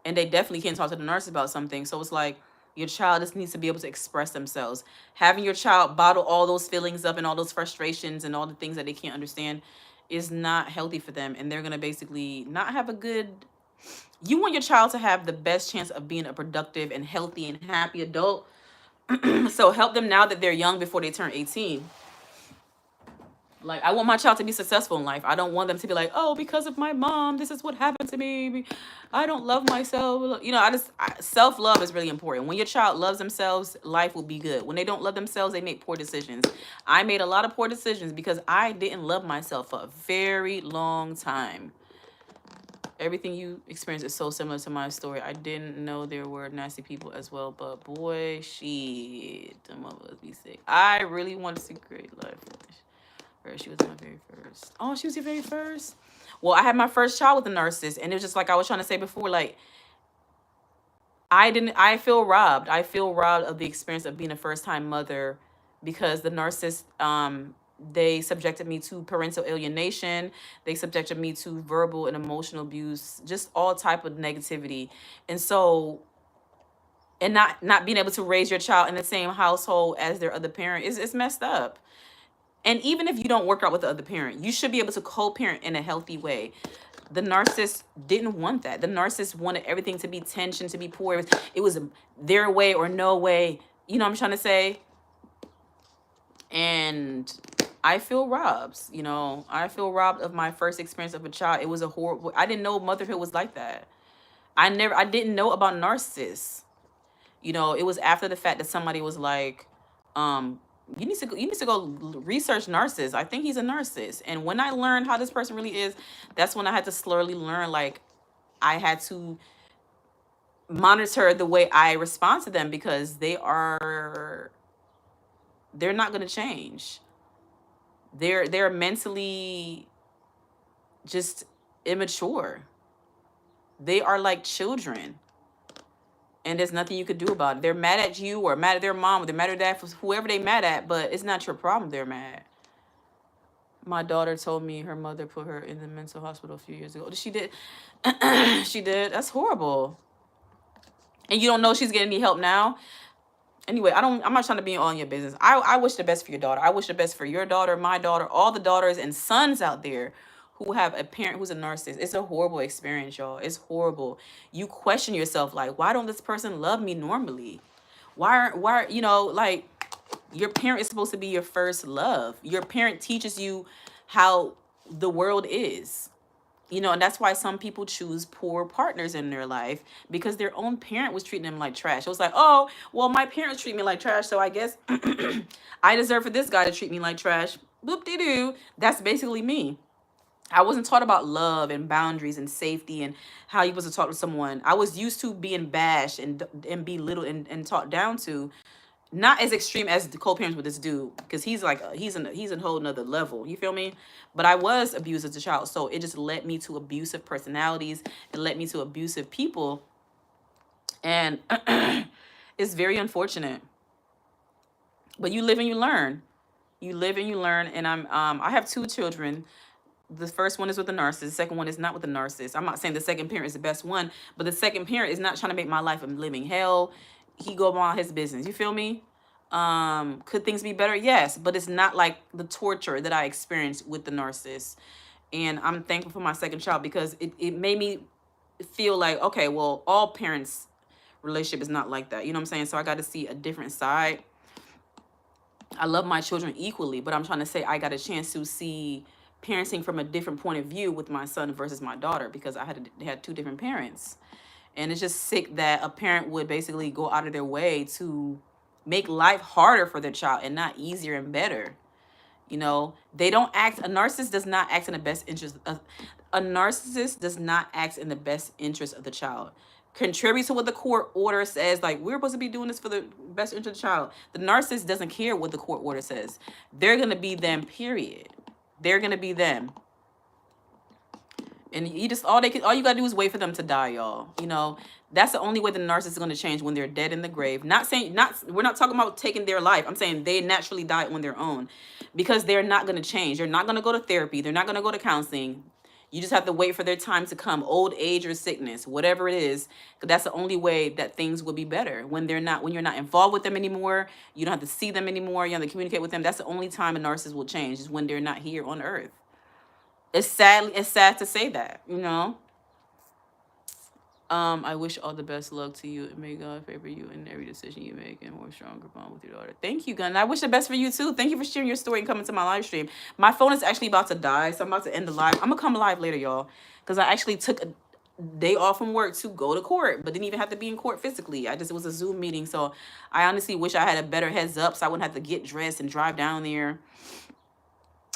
And they definitely can't talk to the nurse about something. So it's like your child just needs to be able to express themselves. Having your child bottle all those feelings up and all those frustrations and all the things that they can't understand is not healthy for them. And they're going to basically not have a good... You want your child to have the best chance of being a productive and healthy and happy adult. So help them now that they're young before they turn 18. Like, I want my child to be successful in life. I don't want them to be like, oh, because of my mom, this is what happened to me. I don't love myself. Self-love is really important. When your child loves themselves, life will be good. When they don't love themselves, they make poor decisions. I made a lot of poor decisions because I didn't love myself for a very long time. Everything you experience is so similar to my story. I didn't know there were nasty people as well, but boy, shit, them of us be sick. I really want to see Great Life. She was my very first. Oh, she was your very first? Well, I had my first child with a narcissist, and it was just like I was trying to say before, like, I feel robbed. I feel robbed of the experience of being a first-time mother, because the narcissist, they subjected me to parental alienation. They subjected me to verbal and emotional abuse, just all type of negativity. And so, and not being able to raise your child in the same household as their other parent is messed up. And even if you don't work out with the other parent, you should be able to co-parent in a healthy way. The narcissist didn't want that. The narcissist wanted everything to be tension, to be poor. It was their way or no way. You know what I'm trying to say? And I feel robbed. I feel robbed of my first experience of a child. It was a horrible... I didn't know motherhood was like that. I didn't know about narcissists. You know, it was after the fact that somebody was like, you need to go research narcissists. I think he's a narcissist. And when I learned how this person really is, that's when I had to slowly learn, like, I had to monitor the way I respond to them, because they're not going to change. They're mentally just immature. They are like children, and there's nothing you could do about it. They're mad at you, or mad at their mom, or they're mad at dad, for whoever they mad at, but it's not your problem they're mad. My daughter told me her mother put her in the mental hospital a few years ago. She did. She did. That's horrible. And you don't know she's getting any help now. Anyway, I'm not trying to be all in your business. I wish the best for your daughter. I wish the best for your daughter, my daughter, all the daughters and sons out there who have a parent who's a narcissist. It's a horrible experience, y'all. It's horrible. You question yourself, like, why don't this person love me normally? Why, you know, like, your parent is supposed to be your first love. Your parent teaches you how the world is. You know, and that's why some people choose poor partners in their life, because their own parent was treating them like trash. It was like, oh, well, my parents treat me like trash, so I guess I deserve for this guy to treat me like trash. Boop-de-doo. That's basically me. I wasn't taught about love and boundaries and safety and how you supposed to talk to someone. I was used to being bashed and belittled and talked down to. Not as extreme as the co-parents with this dude, because he's like he's in a whole nother level. You feel me? But I was abused as a child, so it just led me to abusive personalities. It led me to abusive people, and it's very unfortunate. But you live and you learn. You live and you learn. And I have two children. The first one is with the narcissist. The second one is not with the narcissist. I'm not saying the second parent is the best one, but the second parent is not trying to make my life a living hell. He go about his business. You feel me? Could things be better? Yes, but it's not like the torture that I experienced with the narcissist. And I'm thankful for my second child, because it made me feel like, okay, well, all parents' relationship is not like that. You know what I'm saying? So I got to see a different side. I love my children equally, but I'm trying to say I got a chance to see parenting from a different point of view with my son versus my daughter, because I had two different parents. And it's just sick that a parent would basically go out of their way to make life harder for their child and not easier and better. You know, they don't act, a narcissist does not act in the best interest of, a narcissist does not act in the best interest of the child. Contrary to what the court order says, like, we're supposed to be doing this for the best interest of the child. The narcissist doesn't care what the court order says. They're going to be them, period. They're going to be them. And you just, all you gotta do is wait for them to die, y'all. You know, that's the only way the narcissist is gonna change, when they're dead in the grave. We're not talking about taking their life. I'm saying they naturally die on their own, because they're not gonna change. They're not gonna go to therapy. They're not gonna go to counseling. You just have to wait for their time to come, old age or sickness, whatever it is. Because that's the only way that things will be better. When you're not involved with them anymore, you don't have to see them anymore, you don't have to communicate with them. That's the only time a narcissist will change, is when they're not here on earth. It's sad to say that, you know. I wish all the best luck to you, and may God favor you in every decision you make, and more stronger bond with your daughter. Thank you, Gunn. I wish the best for you too. Thank you for sharing your story and coming to my live stream. My phone is actually about to die, so I'm about to end the live. I'm gonna come live later, y'all, because I actually took a day off from work to go to court, but didn't even have to be in court physically. It was a Zoom meeting, so I honestly wish I had a better heads up, so I wouldn't have to get dressed and drive down there.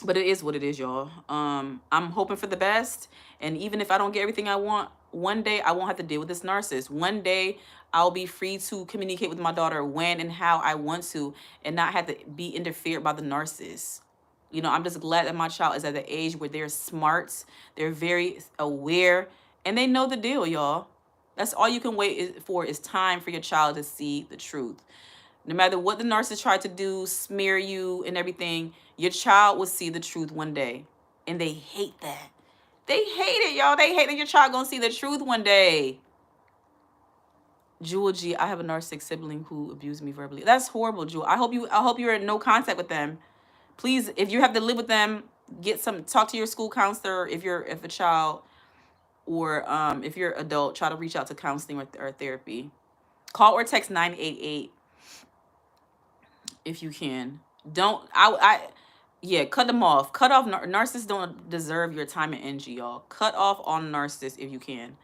But it is what it is, y'all. I'm hoping for the best. And even if I don't get everything I want, one day I won't have to deal with this narcissist. One day I'll be free to communicate with my daughter when and how I want to, and not have to be interfered by the narcissist. You know, I'm just glad that my child is at the age where they're smart, they're very aware, and they know the deal, y'all. That's all you can wait for, is time for your child to see the truth. No matter what the narcissist tried to do, smear you and everything, your child will see the truth one day. And they hate that. They hate it, y'all. They hate that your child gonna see the truth one day. Jewel G, I have a narcissistic sibling who abused me verbally. That's horrible, Jewel. I hope you're in no contact with them. Please, if you have to live with them, talk to your school counselor if a child, or if you're adult, try to reach out to counseling or therapy. Call or text 988 if you can. Yeah, cut them off. Cut off. Narcissists don't deserve your time and energy, y'all. Cut off all narcissists if you can.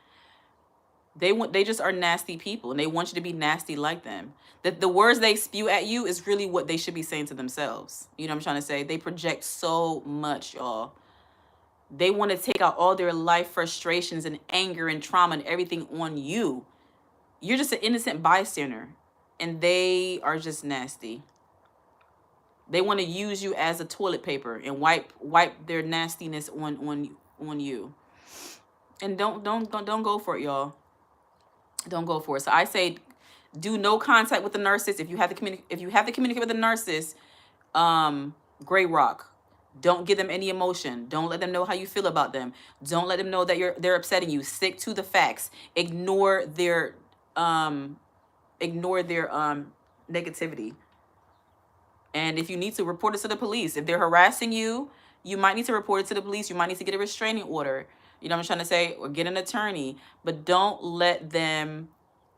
They just are nasty people, and they want you to be nasty like them. The words they spew at you is really what they should be saying to themselves. You know what I'm trying to say? They project so much, y'all. They want to take out all their life frustrations and anger and trauma and everything on you. You're just an innocent bystander, and they are just nasty. They want to use you as a toilet paper and wipe their nastiness on you. And don't go for it, y'all. Don't go for it. So I say, do no contact with the narcissist. If you have to communicate with the narcissist, gray rock. Don't give them any emotion. Don't let them know how you feel about them. Don't let them know that they're upsetting you. Stick to the facts. Ignore their negativity. And if you need to, report it to the police. If they're harassing you, you might need to report it to the police. You might need to get a restraining order. You know what I'm trying to say? Or get an attorney. But don't let them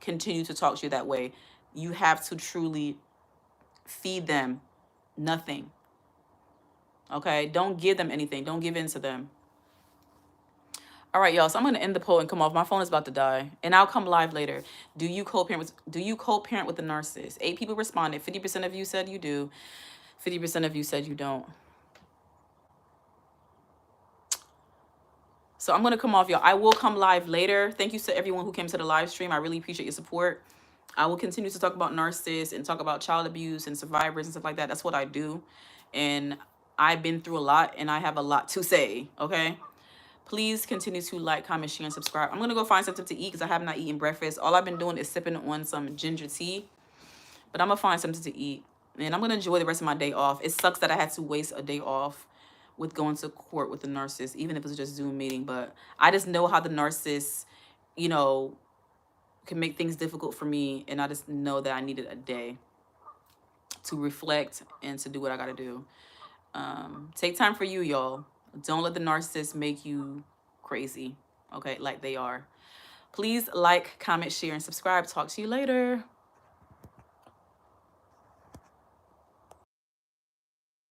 continue to talk to you that way. You have to truly feed them nothing. Okay? Don't give them anything. Don't give in to them. All right, y'all. So I'm going to end the poll and come off. My phone is about to die. And I'll come live later. Do you co-parent with the narcissist? 8 people responded. 50% of you said you do. 50% of you said you don't. So I'm going to come off, y'all. I will come live later. Thank you to everyone who came to the live stream. I really appreciate your support. I will continue to talk about narcissists and talk about child abuse and survivors and stuff like that. That's what I do. And I've been through a lot, and I have a lot to say, okay? Please continue to like, comment, share, and subscribe. I'm going to go find something to eat because I have not eaten breakfast. All I've been doing is sipping on some ginger tea. But I'm going to find something to eat. And I'm going to enjoy the rest of my day off. It sucks that I had to waste a day off with going to court with the narcissist, even if it was just Zoom meeting. But I just know how the narcissist, you know, can make things difficult for me. And I just know that I needed a day to reflect and to do what I got to do. Take time for you, y'all. Don't let the narcissist make you crazy, okay, like they are. Please like, comment, share, and subscribe. Talk to you later.